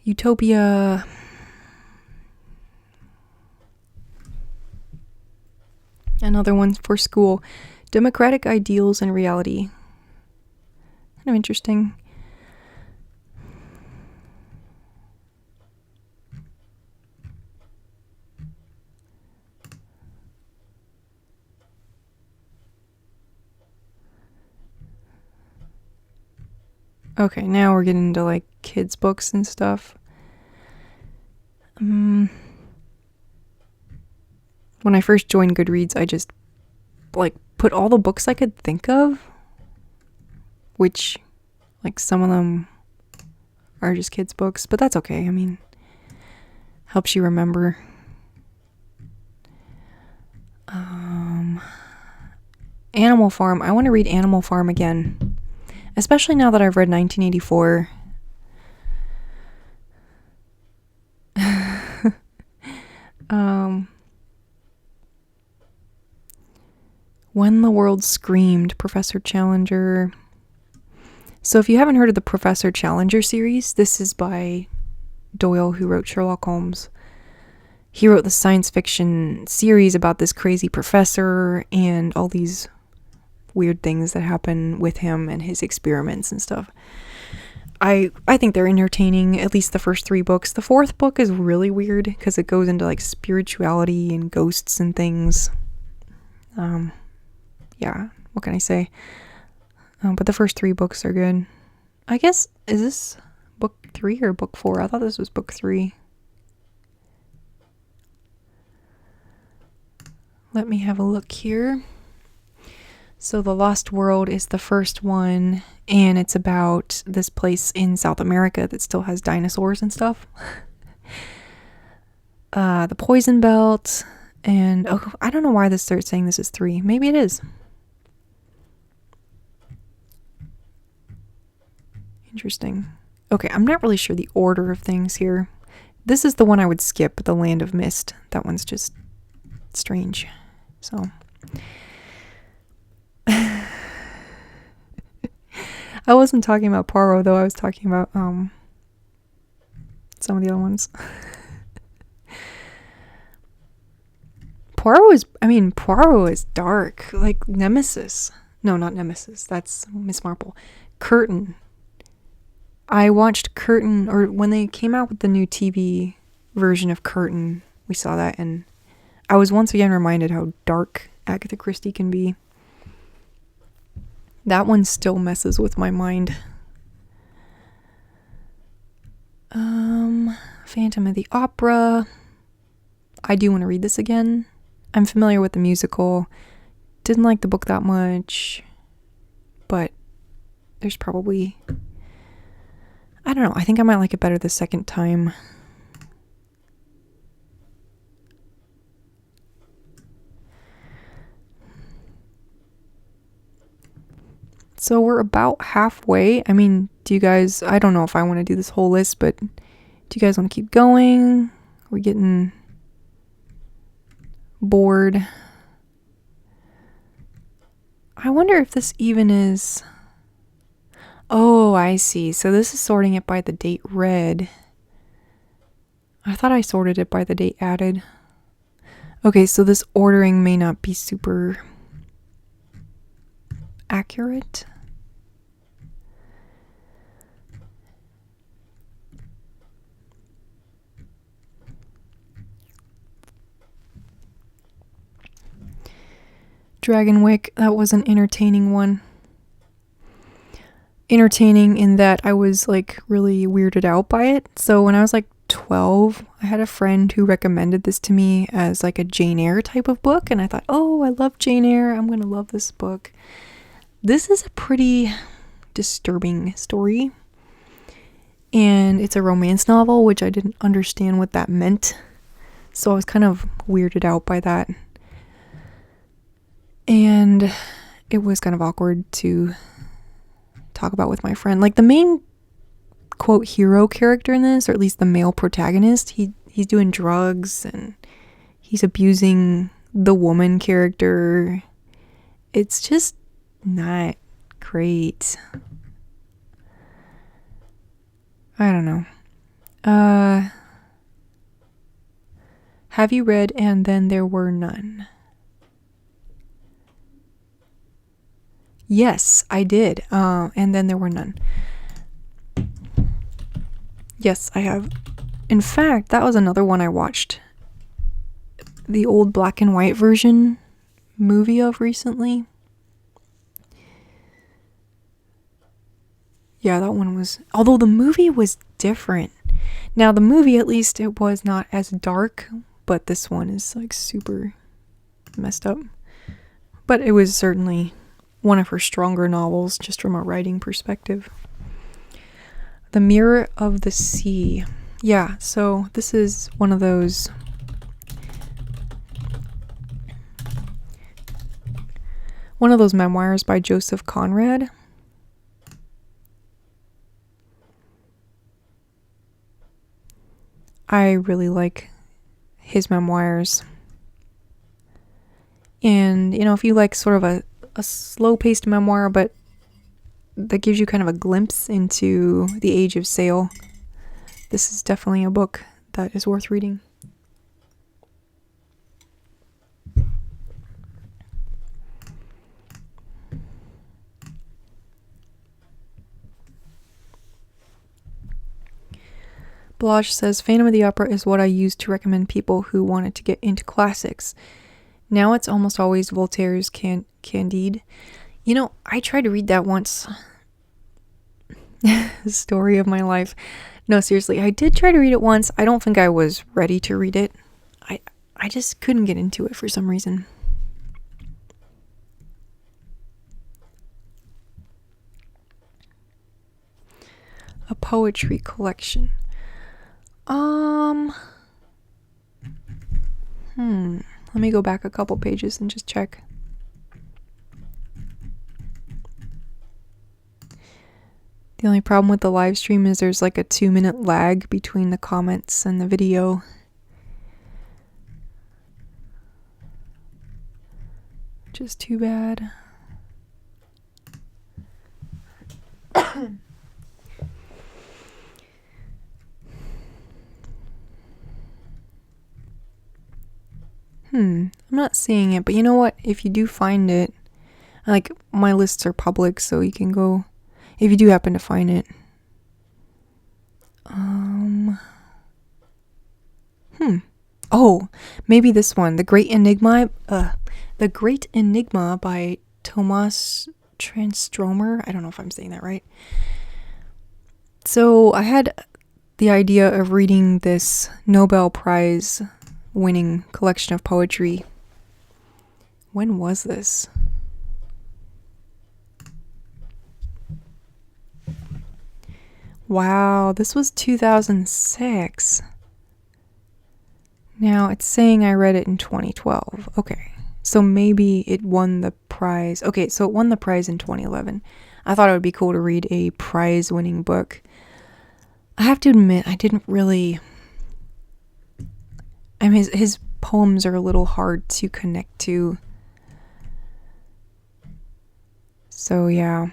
A: Utopia, another one for school, Democratic Ideals and Reality. Kind of interesting. Okay, now we're getting into like kids' books and stuff. When I first joined Goodreads, I just like put all the books I could think of, which like some of them are just kids' books, but that's okay. I mean, helps you remember. Animal Farm. I want to read Animal Farm again, especially now that I've read 1984. When the World Screamed, Professor Challenger. So if you haven't heard of the Professor Challenger series, this is by Doyle, who wrote Sherlock Holmes. He wrote the science fiction series about this crazy professor and all these weird things that happen with him and his experiments and stuff. I think they're entertaining, at least the first 3 books. The 4th book is really weird because it goes into like spirituality and ghosts and things. Yeah, what can I say? But the first 3 books are good. I guess, is this book 3 or book 4? I thought this was book 3. Let me have a look here. So The Lost World is the first one, and it's about this place in South America that still has dinosaurs and stuff. The Poison Belt, and I don't know why this starts saying this is 3. Maybe it is. Interesting. Okay, I'm not really sure the order of things here. This is the one I would skip, The Land of Mist. That one's just strange. So I wasn't talking about Poirot though. I was talking about some of the other ones. Poirot is dark, like Nemesis. No, not Nemesis. That's Miss Marple. Curtain. I watched Curtain, or when they came out with the new TV version of Curtain, we saw that, and I was once again reminded how dark Agatha Christie can be. That one still messes with my mind. Phantom of the Opera. I do want to read this again. I'm familiar with the musical. Didn't like the book that much, but there's probably, I don't know, I think I might like it better the second time. So we're about halfway. I mean, do you guys, I don't know if I want to do this whole list, but do you guys want to keep going? Are we getting bored? I wonder if this even is, oh, I see. So this is sorting it by the date read. I thought I sorted it by the date added. Okay, so this ordering may not be super accurate. Dragonwyck, that was an entertaining one. Entertaining in that I was like really weirded out by it. So when I was like 12, I had a friend who recommended this to me as like a Jane Eyre type of book, and I thought, oh, I love Jane Eyre, I'm gonna love this book. This is a pretty disturbing story, and it's a romance novel, which I didn't understand what that meant, so I was kind of weirded out by that. And it was kind of awkward to talk about with my friend. Like the main quote hero character in this, or at least the male protagonist, he's doing drugs and he's abusing the woman character. It's just not great. I don't know. Have you read And Then There Were None? Yes, I did. And Then There Were None. Yes, I have. In fact, that was another one I watched the old black and white version movie of recently. Yeah, that one was, although the movie was different. Now, the movie, at least, it was not as dark, but this one is like super messed up. But it was certainly one of her stronger novels, just from a writing perspective. The Mirror of the Sea. Yeah, so this is one of those One of those memoirs by Joseph Conrad. I really like his memoirs. And, you know, if you like sort of a slow-paced memoir, but that gives you kind of a glimpse into the age of sail, this is definitely a book that is worth reading. Blage says, Phantom of the Opera is what I used to recommend people who wanted to get into classics. Now it's almost always Voltaire's Candide. You know, I tried to read that once. The story of my life. No, seriously, I did try to read it once. I don't think I was ready to read it. I just couldn't get into it for some reason. A poetry collection. Let me go back a couple pages and just check. The only problem with the live stream is there's like a 2-minute lag between the comments and the video. Which is too bad. I'm not seeing it, but you know what? If you do find it, like, my lists are public, so you can go, if you do happen to find it. Oh, maybe this one, The Great Enigma by Thomas Transtromer. I don't know if I'm saying that right. So I had the idea of reading this Nobel Prize winning collection of poetry. When was this? Wow, this was 2006. Now it's saying I read it in 2012. Okay, so maybe it won the prize. Okay, so it won the prize in 2011. I thought it would be cool to read a prize-winning book. I have to admit, I didn't really... I mean, his poems are a little hard to connect to. So, yeah.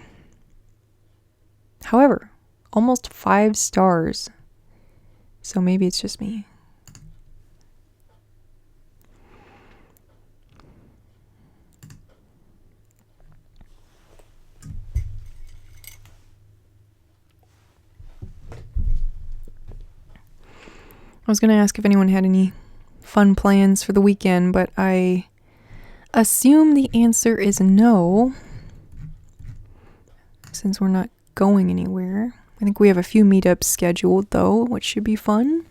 A: However, almost 5 stars. So maybe it's just me. I was going to ask if anyone had any fun plans for the weekend, but I assume the answer is no, since we're not going anywhere. I think we have a few meetups scheduled, though, which should be fun.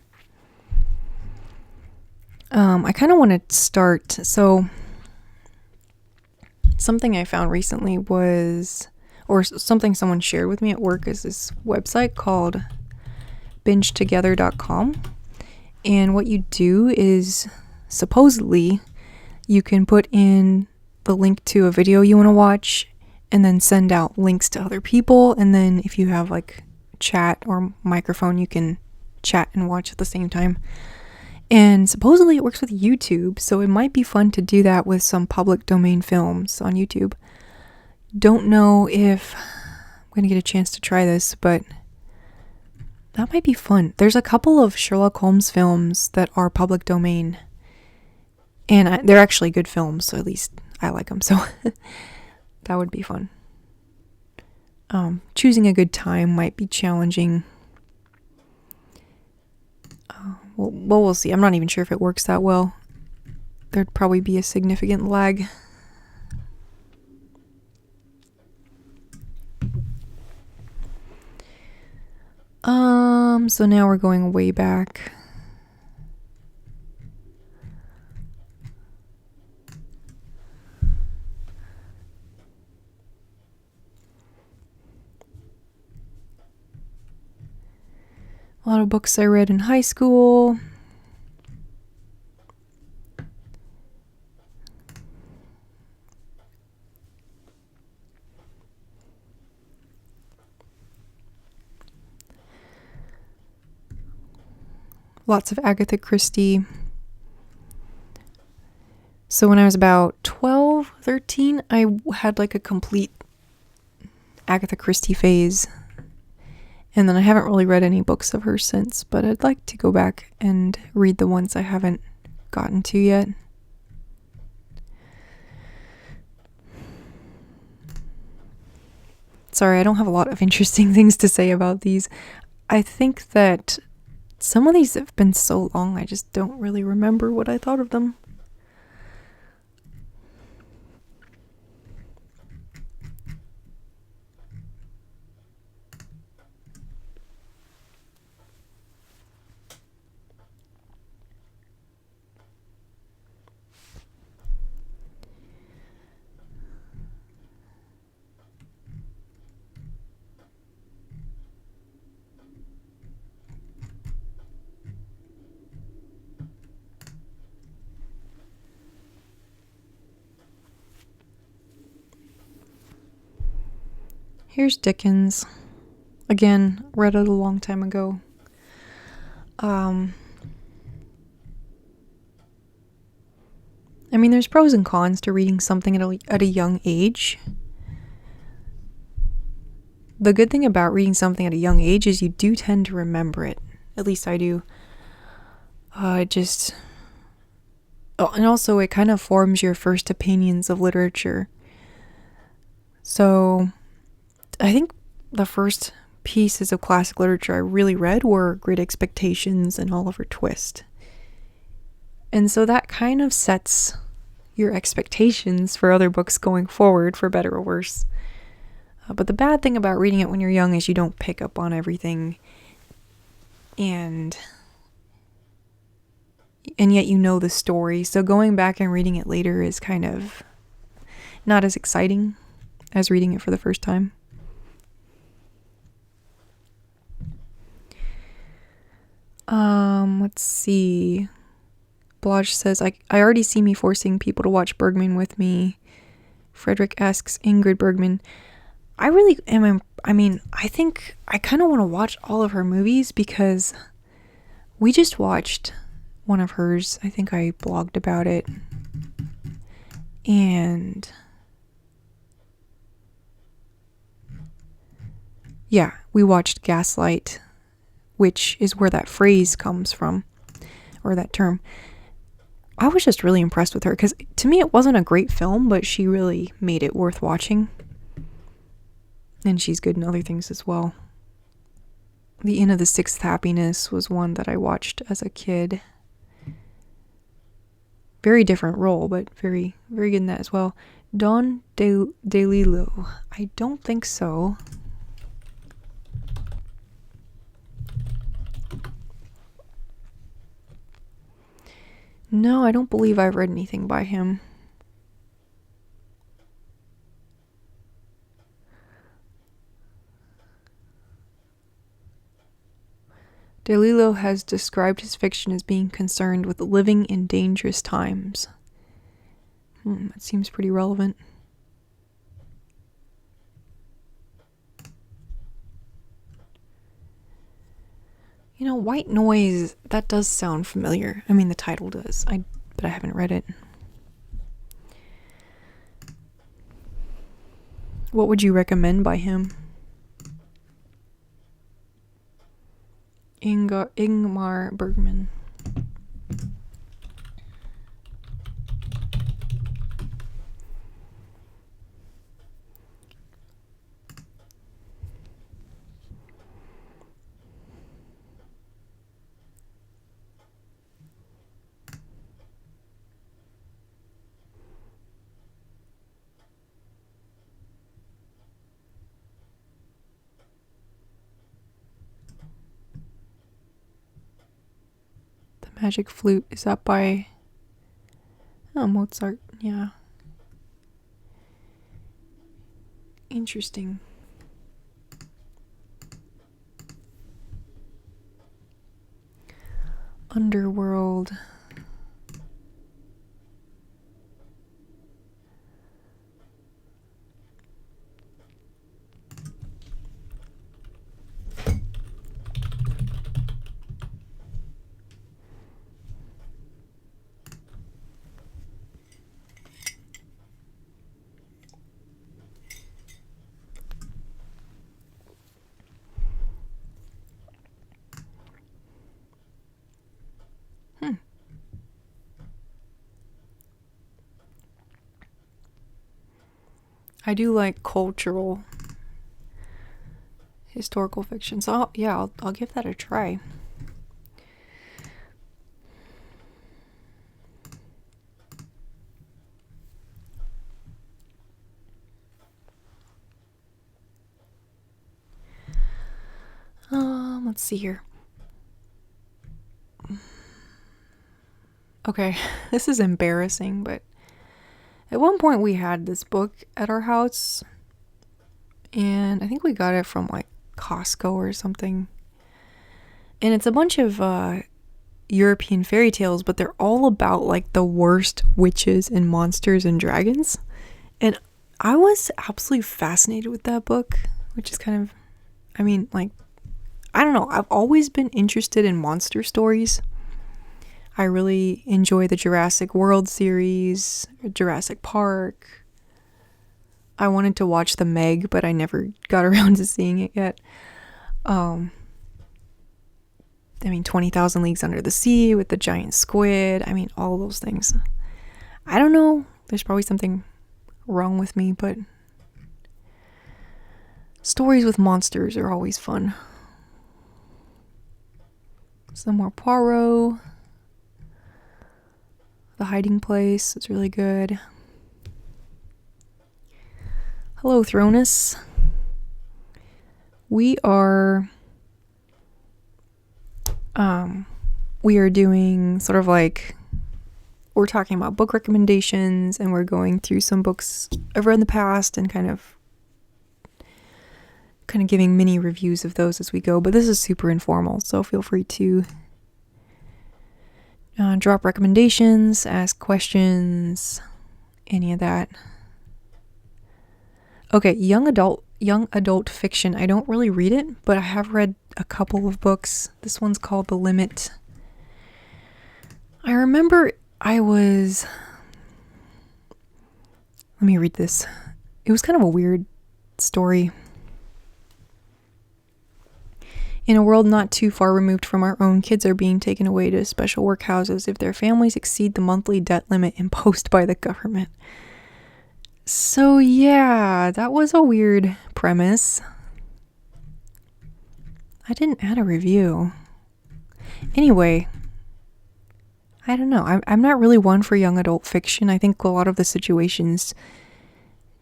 A: I kind of want to start, so something I found recently was, or something someone shared with me at work, is this website called bingetogether.com. And what you do is, supposedly, you can put in the link to a video you want to watch and then send out links to other people. And then if you have like chat or microphone, you can chat and watch at the same time. And supposedly it works with YouTube, so it might be fun to do that with some public domain films on YouTube. Don't know if I'm going to get a chance to try this, but that might be fun. There's a couple of Sherlock Holmes films that are public domain, and they're actually good films, so at least I like them, so that would be fun. Choosing a good time might be challenging. Well, we'll see. I'm not even sure if it works that well. There'd probably be a significant lag. So now we're going way back. A lot of books I read in high school. lots of Agatha Christie. So when I was about 12, 13, I had like a complete Agatha Christie phase. And then I haven't really read any books of hers since, but I'd like to go back and read the ones I haven't gotten to yet. Sorry, I don't have a lot of interesting things to say about these. I think that some of these have been so long, I just don't really remember what I thought of them. Here's Dickens. Again, read it a long time ago. I mean, there's pros and cons to reading something at a young age. The good thing about reading something at a young age is you do tend to remember it. At least I do. And also it kind of forms your first opinions of literature. So I think the first pieces of classic literature I really read were Great Expectations and Oliver Twist. And so that kind of sets your expectations for other books going forward, for better or worse. But the bad thing about reading it when you're young is you don't pick up on everything, and yet you know the story. So going back and reading it later is kind of not as exciting as reading it for the first time. Let's see. Blodge says, I already see me forcing people to watch Bergman with me. Frederick asks Ingrid Bergman, I really am, I think I kind of want to watch all of her movies because we just watched one of hers. I think I blogged about it. And yeah, we watched Gaslight, which is where that phrase comes from, or that term. I was just really impressed with her because to me it wasn't a great film, but she really made it worth watching. And she's good in other things as well. The Inn of the Sixth Happiness was one that I watched as a kid. Very different role, but very, very good in that as well. Don DeLillo. I don't think so. No, I don't believe I've read anything by him. DeLillo has described his fiction as being concerned with living in dangerous times. That seems pretty relevant. You know, White Noise, that does sound familiar. I mean, the title does, but I haven't read it. What would you recommend by him? Ingmar Bergman. Magic Flute, is that by Mozart? Yeah. Interesting. Underworld. I do like cultural historical fiction. So I'll give that a try. Let's see here. Okay, this is embarrassing, but at one point we had this book at our house, and I think we got it from like Costco or something. And it's a bunch of European fairy tales, but they're all about like the worst witches and monsters and dragons. And I was absolutely fascinated with that book, which is kind of, I mean, like, I don't know, I've always been interested in monster stories. I really enjoy the Jurassic World series, Jurassic Park. I wanted to watch The Meg, but I never got around to seeing it yet. I mean, 20,000 Leagues Under the Sea with the giant squid. I mean, all those things. I don't know. There's probably something wrong with me, but stories with monsters are always fun. Some more Poirot. The Hiding Place is really good. Hello, Thronus. We are doing sort of like, we're talking about book recommendations, and we're going through some books I've read in the past and kind of giving mini reviews of those as we go. But this is super informal, so feel free to drop recommendations, ask questions, any of that. Okay, young adult fiction. I don't really read it, but I have read a couple of books. This one's called The Limit. I remember let me read this. It was kind of a weird story. In a world not too far removed from our own, kids are being taken away to special workhouses if their families exceed the monthly debt limit imposed by the government. So yeah, that was a weird premise. I didn't add a review. Anyway, I don't know. I'm not really one for young adult fiction. I think a lot of the situations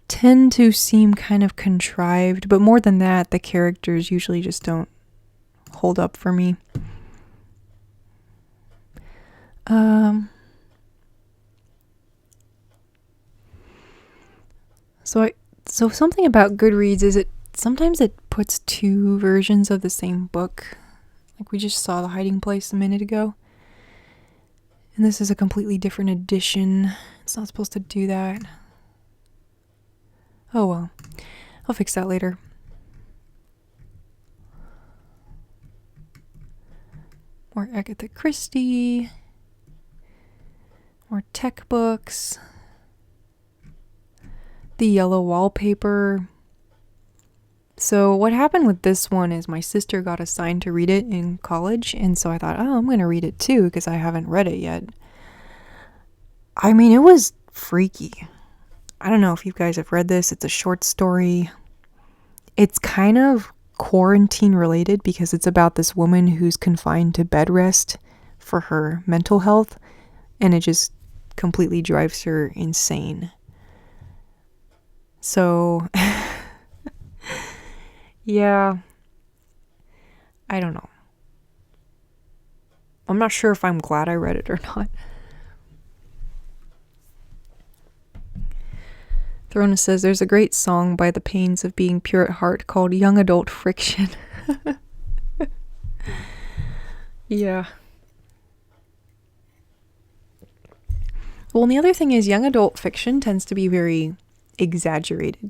A: tend to seem kind of contrived, but more than that, the characters usually just don't hold up for me. So something about Goodreads is sometimes it puts two versions of the same book. Like we just saw The Hiding Place a minute ago. And this is a completely different edition. It's not supposed to do that. Oh well. I'll fix that later. More Agatha Christie. More tech books. The Yellow Wallpaper. So what happened with this one is my sister got assigned to read it in college, and so I thought, oh, I'm going to read it too because I haven't read it yet. I mean, it was freaky. I don't know if you guys have read this. It's a short story. It's kind of quarantine related because it's about this woman who's confined to bed rest for her mental health, and it just completely drives her insane. So, yeah, I don't know. I'm not sure if I'm glad I read it or not. Throna says there's a great song by The Pains of Being Pure at Heart called Young Adult Friction. Yeah. Well, and the other thing is young adult fiction tends to be very exaggerated.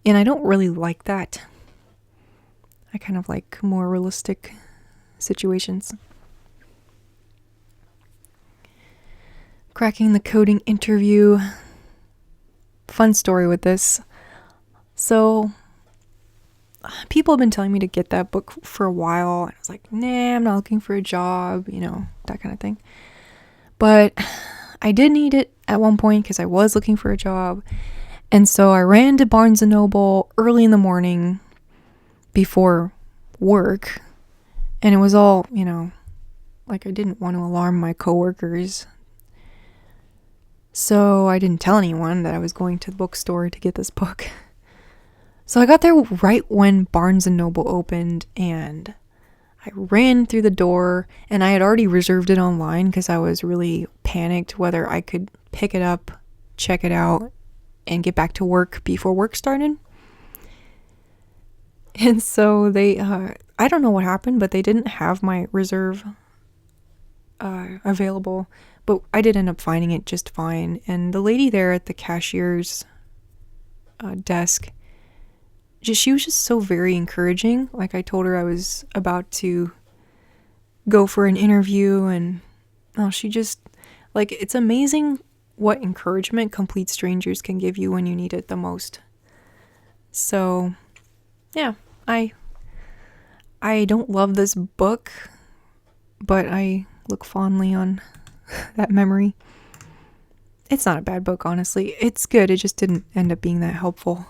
A: And I don't really like that. I kind of like more realistic situations. Cracking the coding interview. Fun story with this. So, people have been telling me to get that book for a while. And I was like, nah, I'm not looking for a job, that kind of thing. But I did need it at one point because I was looking for a job. And so I ran to Barnes & Noble early in the morning before work, and it was all, like I didn't want to alarm my coworkers. So I didn't tell anyone that I was going to the bookstore to get this book. So I got there right when Barnes & Noble opened, and I ran through the door, and I had already reserved it online because I was really panicked whether I could pick it up, check it out, and get back to work before work started. And so they, I don't know what happened, but they didn't have my reserve available, but I did end up finding it just fine. And the lady there at the cashier's desk, she was just so very encouraging. Like, I told her I was about to go for an interview, and she just, like, it's amazing what encouragement complete strangers can give you when you need it the most. So yeah, I don't love this book, but I look fondly on that memory. It's not a bad book, honestly. It's good. It just didn't end up being that helpful.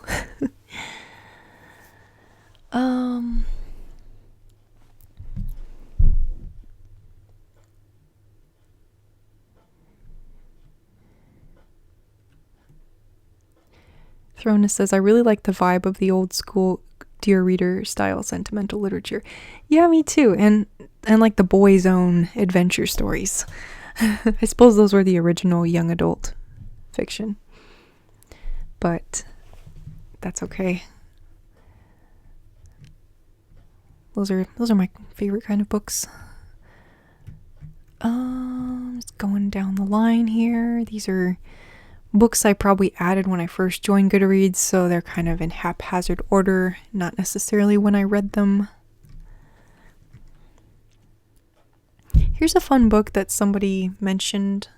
A: Throna says, I really like the vibe of the old school Dear Reader style sentimental literature. Yeah, me too. And like the boys' own adventure stories. I suppose those were the original young adult fiction. But that's okay. Those are my favorite kind of books. Just going down the line here. These are books I probably added when I first joined Goodreads, so they're kind of in haphazard order, not necessarily when I read them. Here's a fun book that somebody mentioned.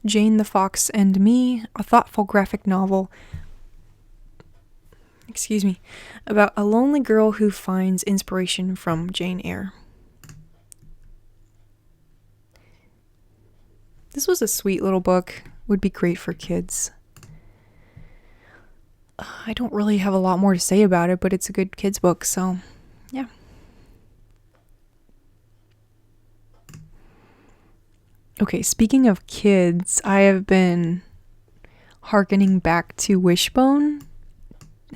A: Jane the Fox and Me, a thoughtful graphic novel, about a lonely girl who finds inspiration from Jane Eyre. This was a sweet little book, would be great for kids. I don't really have a lot more to say about it, but it's a good kids book, so yeah. Okay, speaking of kids, I have been hearkening back to Wishbone.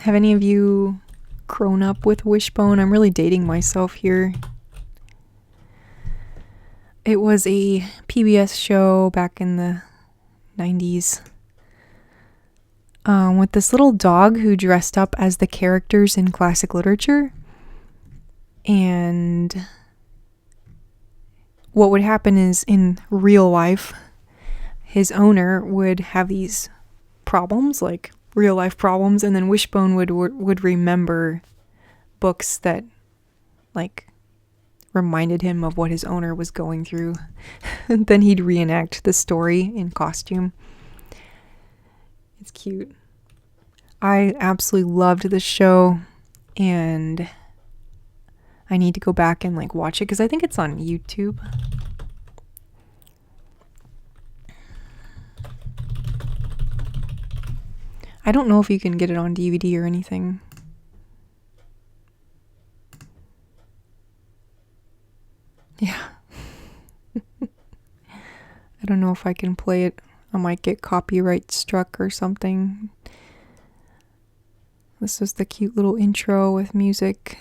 A: Have any of you grown up with Wishbone? I'm really dating myself here. It was a PBS show back in the 90s with this little dog who dressed up as the characters in classic literature. And what would happen is, in real life, his owner would have these problems, like real life problems, and then Wishbone would remember books that, like, reminded him of what his owner was going through. And then he'd reenact the story in costume. It's cute. I absolutely loved this show, and I need to go back and like watch it because I think it's on YouTube. I don't know if you can get it on DVD or anything. Yeah. I don't know if I can play it. I might get copyright struck or something. This is the cute little intro with music.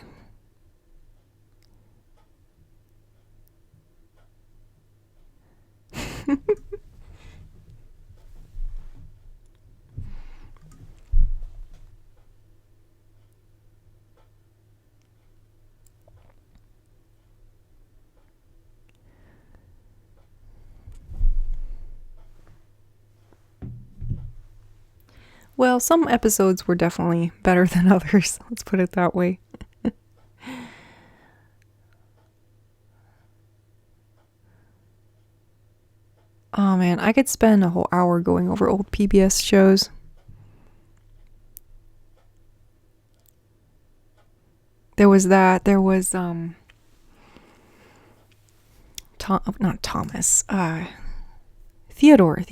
A: Well, some episodes were definitely better than others. Let's put it that way. Oh man, I could spend a whole hour going over old PBS shows. There was that. There was not Thomas. Theodore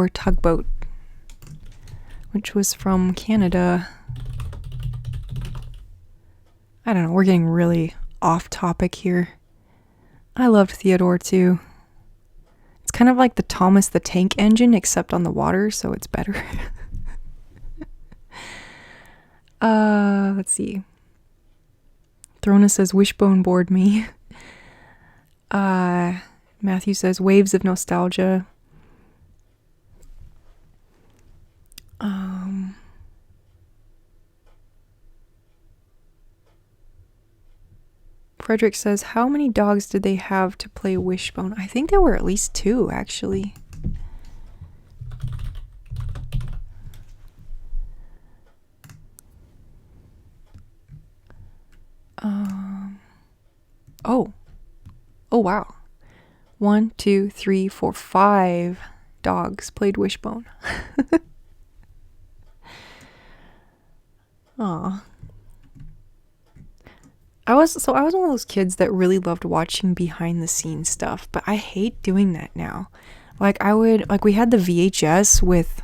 A: Tugboat, which was from Canada. I don't know, we're getting really off topic here. I loved Theodore too. It's kind of like the Thomas the Tank Engine, except on the water, so it's better. Let's see. Throna says Wishbone bored me. Matthew says Waves of Nostalgia. Frederick says, how many dogs did they have to play Wishbone? I think there were at least 2, actually. Oh, wow. 1, 2, 3, 4, 5 dogs played Wishbone. Aw. I was one of those kids that really loved watching behind the scenes stuff, but I hate doing that now. Like we had the VHS with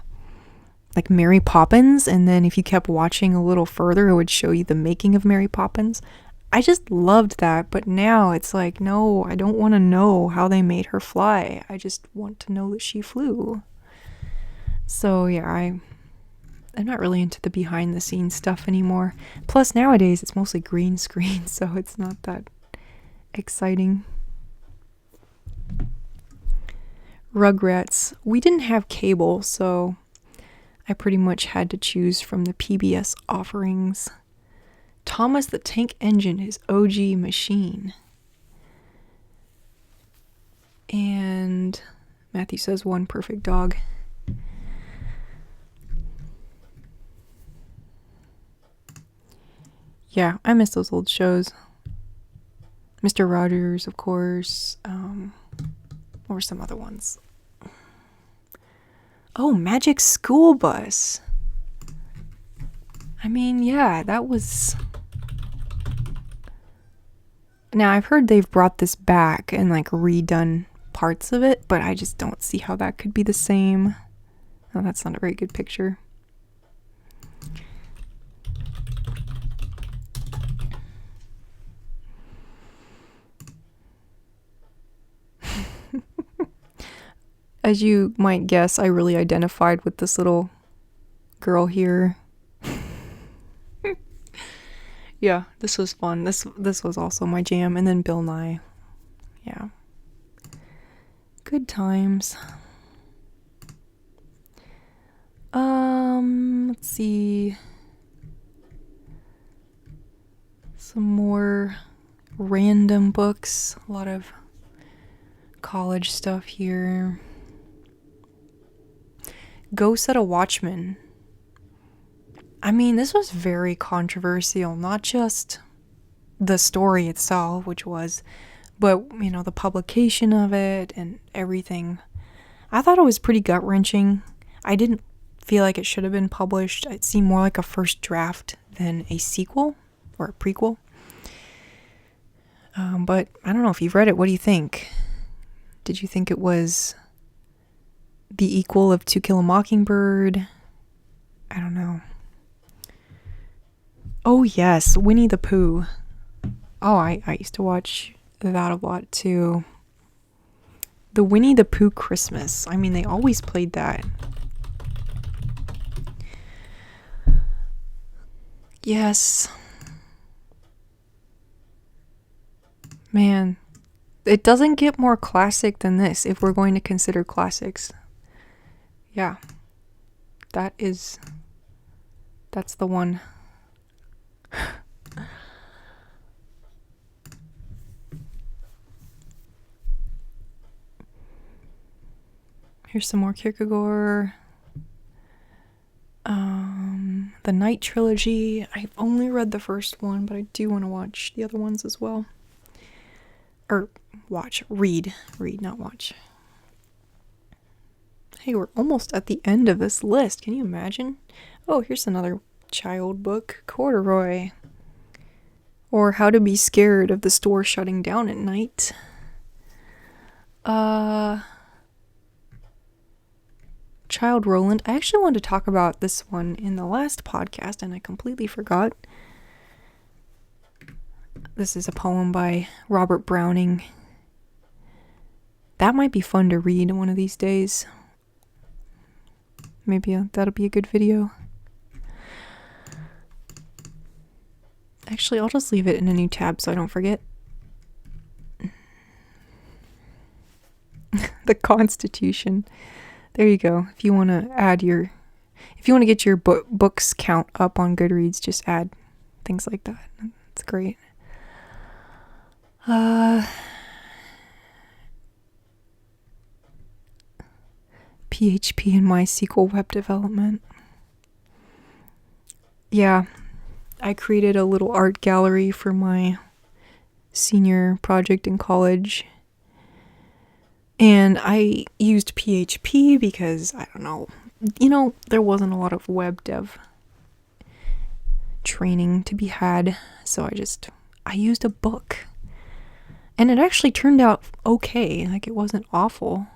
A: like Mary Poppins, and then if you kept watching a little further, it would show you the making of Mary Poppins. I just loved that, but now it's like, no, I don't want to know how they made her fly. I just want to know that she flew. So yeah, I'm not really into the behind the scenes stuff anymore. Plus nowadays it's mostly green screen, so it's not that exciting. Rugrats. We didn't have cable, so I pretty much had to choose from the PBS offerings. Thomas the Tank Engine, his OG machine. And Matthew says One Perfect Dog. Yeah, I miss those old shows. Mr. Rogers, of course. Or some other ones. Oh, Magic School Bus. I mean, yeah, that was... Now, I've heard they've brought this back and, like, redone parts of it, but I just don't see how that could be the same. Oh, that's not a very good picture. As you might guess, I really identified with this little girl here. Yeah, this was fun. This was also my jam. And then Bill Nye. Yeah. Good times. Let's see. Some more random books. A lot of college stuff here. Go Set a Watchman. I mean, this was very controversial, not just the story itself, which was, but, you know, the publication of it and everything. I thought it was pretty gut-wrenching. I didn't feel like it should have been published. It seemed more like a first draft than a sequel or a prequel. But I don't know if you've read it. What do you think? Did you think it was the equal of To Kill a Mockingbird? I don't know. Oh yes, Winnie the Pooh. Oh, I used to watch that a lot too. The Winnie the Pooh Christmas. I mean, they always played that. Yes. Man, it doesn't get more classic than this if we're going to consider classics. Yeah. That's the one. Here's some more Kierkegaard. The Night Trilogy. I've only read the first one, but I do want to watch the other ones as well. Or watch. Read, not watch. Hey, we're almost at the end of this list. Can you imagine? Oh, here's another child book. Corduroy. Or How to Be Scared of the Store Shutting Down at Night. Child Roland. I actually wanted to talk about this one in the last podcast and I completely forgot. This is a poem by Robert Browning. That might be fun to read one of these days. Maybe that'll be a good video. Actually, I'll just leave it in a new tab so I don't forget. The Constitution. There you go. If you want to get your books count up on Goodreads, just add things like that. It's great. PHP and MySQL web development. Yeah, I created a little art gallery for my senior project in college. And I used PHP because, I don't know, there wasn't a lot of web dev training to be had. So I used a book. And it actually turned out okay. Like, it wasn't awful.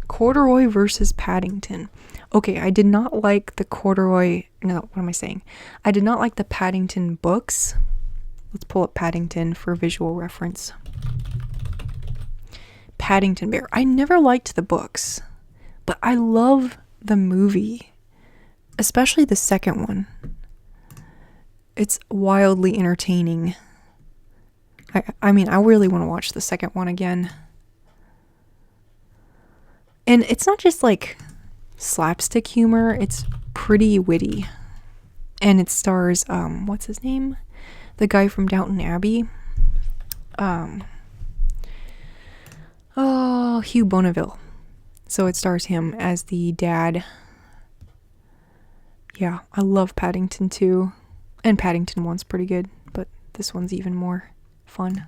A: Corduroy versus Paddington. Okay, I did not like the Corduroy... No, what am I saying? I did not like the Paddington books. Let's pull up Paddington for visual reference. Paddington Bear. I never liked the books, but I love the movie, especially the second one. It's wildly entertaining. I mean, I really want to watch the second one again. And it's not just like slapstick humor, it's pretty witty. And it stars, what's his name? The guy from Downton Abbey. Hugh Bonneville. So it stars him as the dad. Yeah, I love Paddington 2. And Paddington 1's pretty good, but this one's even more fun.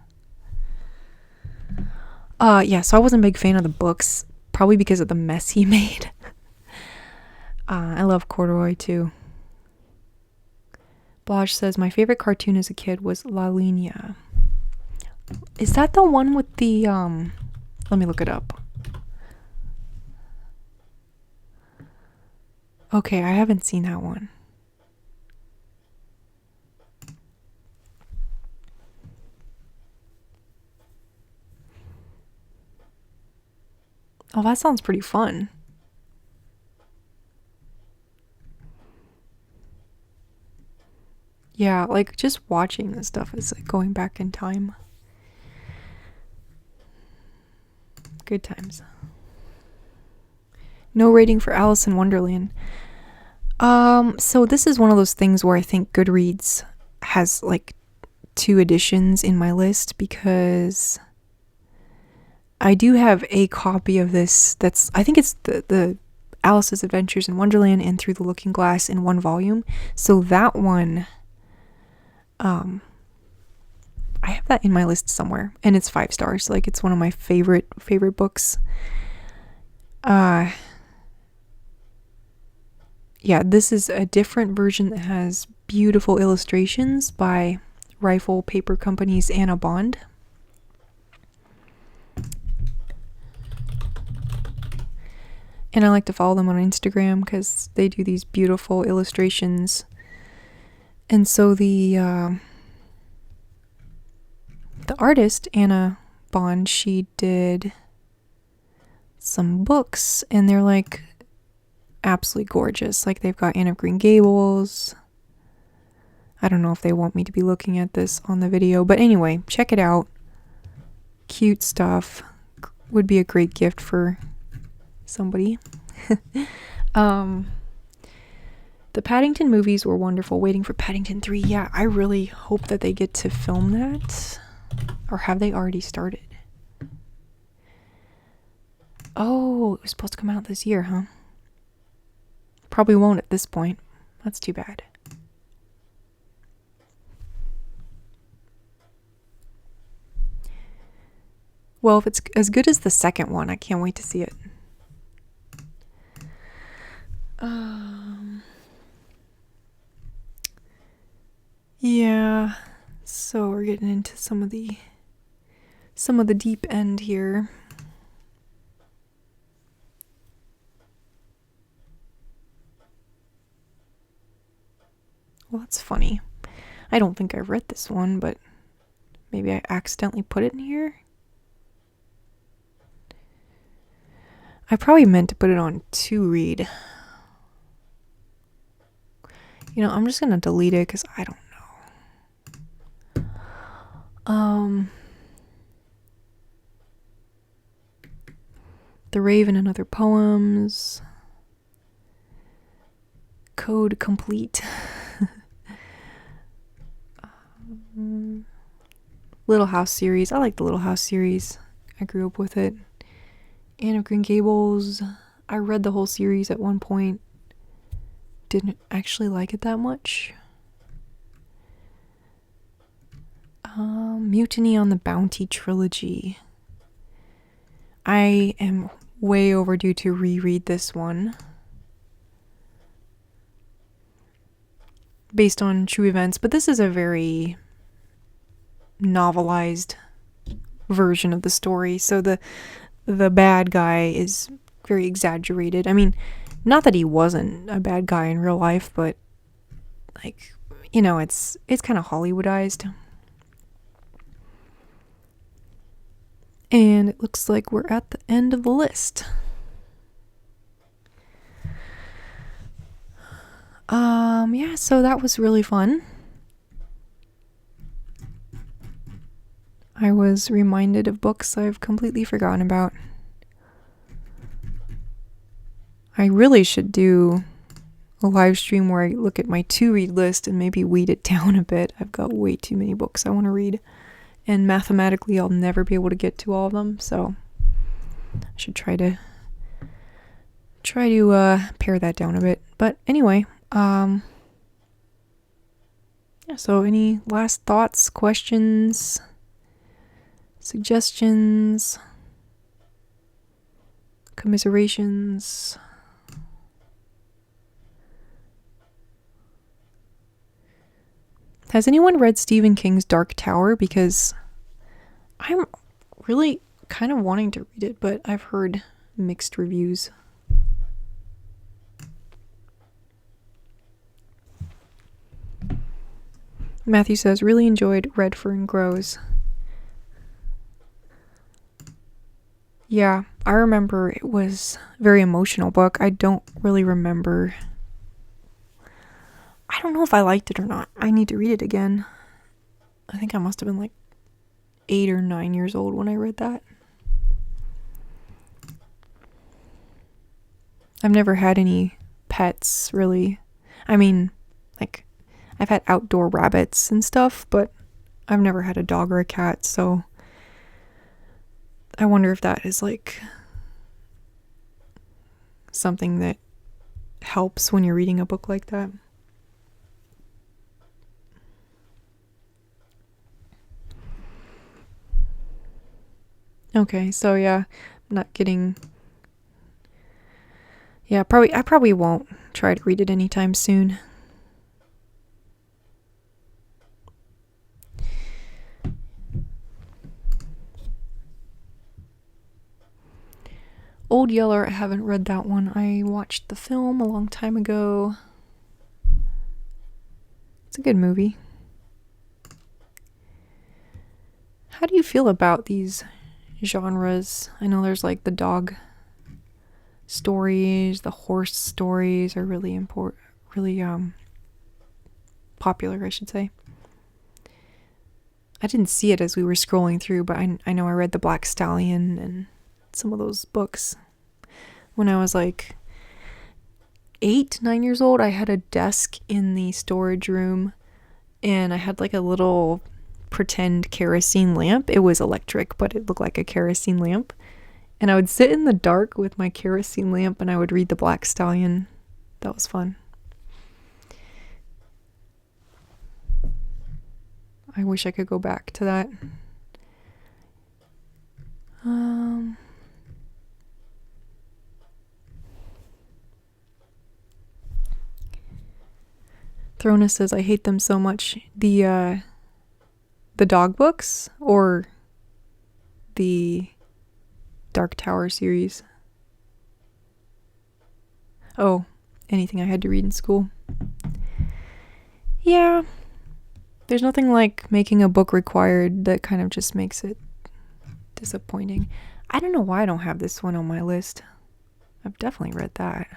A: Yeah, so I wasn't a big fan of the books, probably because of the mess he made. I love Corduroy too. Blaj says, my favorite cartoon as a kid was La Linea. Is that the one with the, let me look it up. Okay, I haven't seen that one. Oh, that sounds pretty fun. Yeah, like just watching this stuff is like going back in time. Good times. No rating for Alice in Wonderland. So this is one of those things where I think Goodreads has like 2 editions in my list because I do have a copy of this that's, I think it's the Alice's Adventures in Wonderland and Through the Looking Glass in one volume. So that one, I have that in my list somewhere and it's 5 stars. Like, it's one of my favorite books. Yeah, this is a different version that has beautiful illustrations by Rifle Paper Company's Anna Bond. And I like to follow them on Instagram because they do these beautiful illustrations. And so the artist, Anna Bond, she did some books and they're like absolutely gorgeous. Like, they've got Anne of Green Gables. I don't know if they want me to be looking at this on the video, but anyway, check it out. Cute stuff. Would be a great gift for somebody. The Paddington movies were wonderful. Waiting for Paddington 3. Yeah, I really hope that they get to film that. Or have they already started? Oh, it was supposed to come out this year, huh? Probably won't at this point. That's too bad. Well, if it's as good as the second one, I can't wait to see it. Yeah. So are getting into some of the deep end here. Well, that's funny. I don't think I've read this one, but maybe I accidentally put it in here. I probably meant to put it on to read. You know, I'm just going to delete it because I don't know. The Raven and Other Poems. Code Complete. Little House series. I like the Little House series. I grew up with it. Anne of Green Gables. I read the whole series at one point. Didn't actually like it that much. Mutiny on the Bounty trilogy. I am way overdue to reread this one. Based on true events, but this is a very novelized version of the story. So the bad guy is very exaggerated. I mean, not that he wasn't a bad guy in real life, but like, you know, it's kind of Hollywoodized. And it looks like we're at the end of the list. Yeah, so that was really fun. I was reminded of books I've completely forgotten about. I really should do a live stream where I look at my to-read list and maybe weed it down a bit. I've got way too many books I want to read. And mathematically, I'll never be able to get to all of them, so I should try to pare that down a bit. But anyway, yeah, so any last thoughts, questions, suggestions, commiserations? Has anyone read Stephen King's Dark Tower? Because I'm really kind of wanting to read it, but I've heard mixed reviews. Matthew says, really enjoyed Red Fern Grows. Yeah, I remember it was a very emotional book. I don't really remember. I don't know if I liked it or not. I need to read it again. I think I must have been like 8 or 9 years old when I read that. I've never had any pets, really. I mean, like, I've had outdoor rabbits and stuff, but I've never had a dog or a cat, so I wonder if that is like something that helps when you're reading a book like that. Okay, so yeah, I'm not getting... Yeah, I probably won't try to read it anytime soon. Old Yeller, I haven't read that one. I watched the film a long time ago. It's a good movie. How do you feel about these genres? I know there's like the dog stories, the horse stories are really popular, I should say. I didn't see it as we were scrolling through, but I know I read The Black Stallion and some of those books. When I was like 8, 9 years old, I had a desk in the storage room and I had like a little pretend kerosene lamp. It was electric, but it looked like a kerosene lamp. And I would sit in the dark with my kerosene lamp and I would read The Black Stallion. That was fun. I wish I could go back to that. Throna says, I hate them so much. The The dog books or the Dark Tower series? Oh, anything I had to read in school. Yeah. There's nothing like making a book required that kind of just makes it disappointing. I don't know why I don't have this one on my list. I've definitely read that.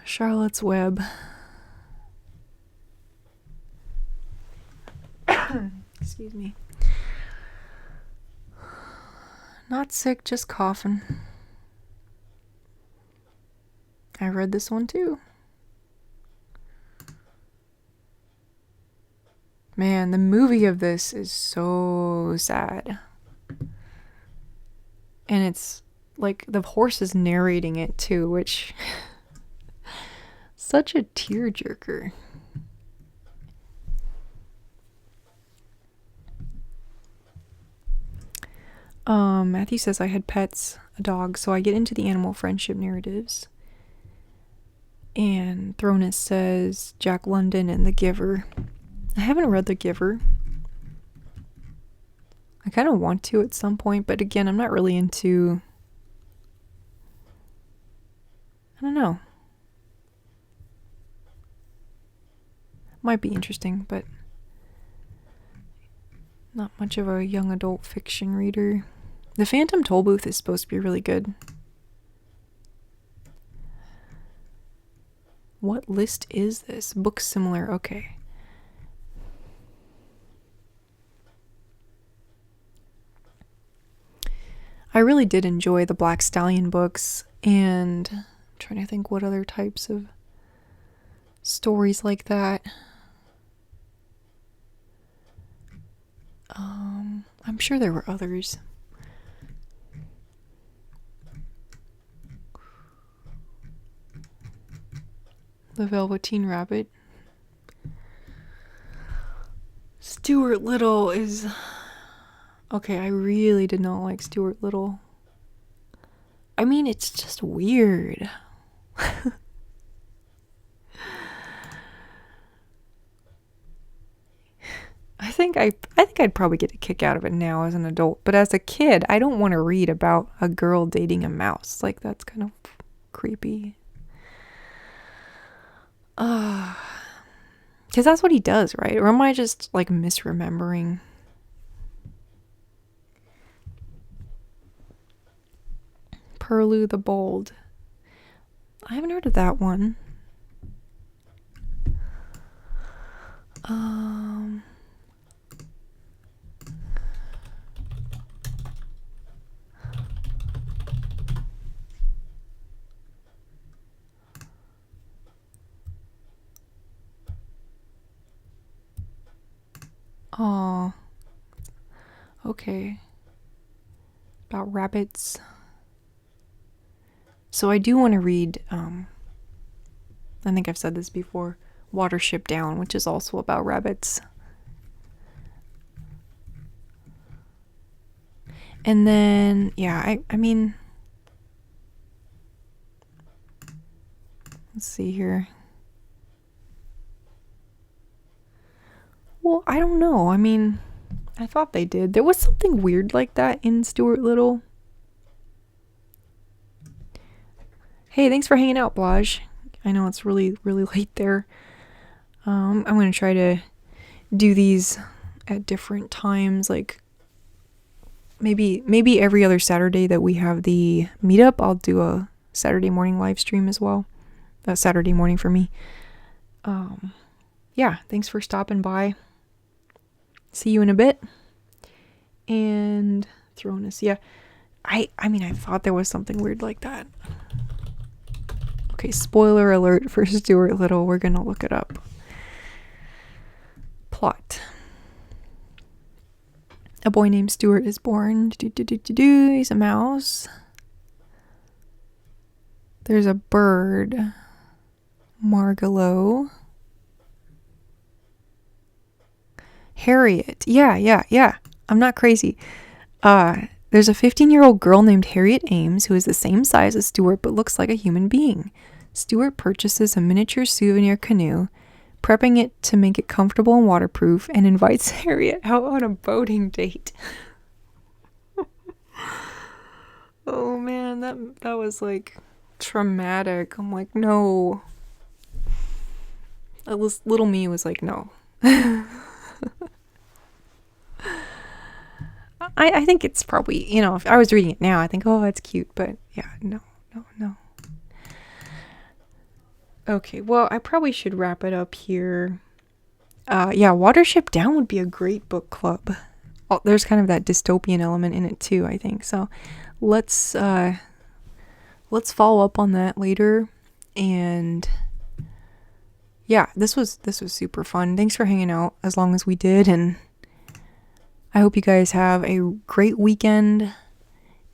A: Charlotte's Web. Excuse me. Not sick, just coughing. I read this one too. Man, the movie of this is so sad. And it's like the horse is narrating it too, which such a tearjerker. Matthew says I had pets, a dog, so I get into the animal friendship narratives. And Thronus says Jack London and The Giver. I haven't read The Giver. I kind of want to at some point, but again, I'm not really into... I don't know. Might be interesting, but not much of a young adult fiction reader. The Phantom Tollbooth is supposed to be really good. What list is this? Books similar, okay. I really did enjoy the Black Stallion books, and I'm trying to think what other types of stories like that. I'm sure there were others. The Velveteen Rabbit. Stuart Little is... Okay, I really did not like Stuart Little. I mean, it's just weird. I think I'd probably get a kick out of it now as an adult, but as a kid, I don't want to read about a girl dating a mouse. Like, that's kind of creepy. Because that's what he does, right? Or am I just like misremembering? Perlu the Bold. I haven't heard of that one. Oh, okay. About rabbits. So I do want to read, I think I've said this before, Watership Down, which is also about rabbits. And then, yeah, I mean, let's see here. Well, I don't know. I mean, I thought they did. There was something weird like that in Stuart Little. Hey, thanks for hanging out, Blaj. I know it's really, really late there. I'm going to try to do these at different times, like maybe every other Saturday that we have the meetup, I'll do a Saturday morning live stream as well. That's Saturday morning for me. Yeah, thanks for stopping by. See you in a bit. And Thronus, yeah. I mean, I thought there was something weird like that. Okay, spoiler alert for Stuart Little. We're gonna look it up. Plot. A boy named Stuart is born. He's a mouse. There's a bird. Margalo. Harriet. Yeah. I'm not crazy. There's a 15-year-old girl named Harriet Ames who is the same size as Stuart but looks like a human being. Stuart purchases a miniature souvenir canoe, prepping it to make it comfortable and waterproof, and invites Harriet out on a boating date. Oh man, that was like traumatic. I'm like, no. Little me was like, no. I think it's probably, if I was reading it now, I think, oh, that's cute. But yeah, no. Okay, well, I probably should wrap it up here. Yeah, Watership Down would be a great book club. Oh, there's kind of that dystopian element in it too, I think. So let's follow up on that later. And yeah, this was super fun. Thanks for hanging out as long as we did, and I hope you guys have a great weekend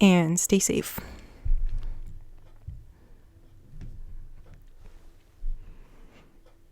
A: and stay safe.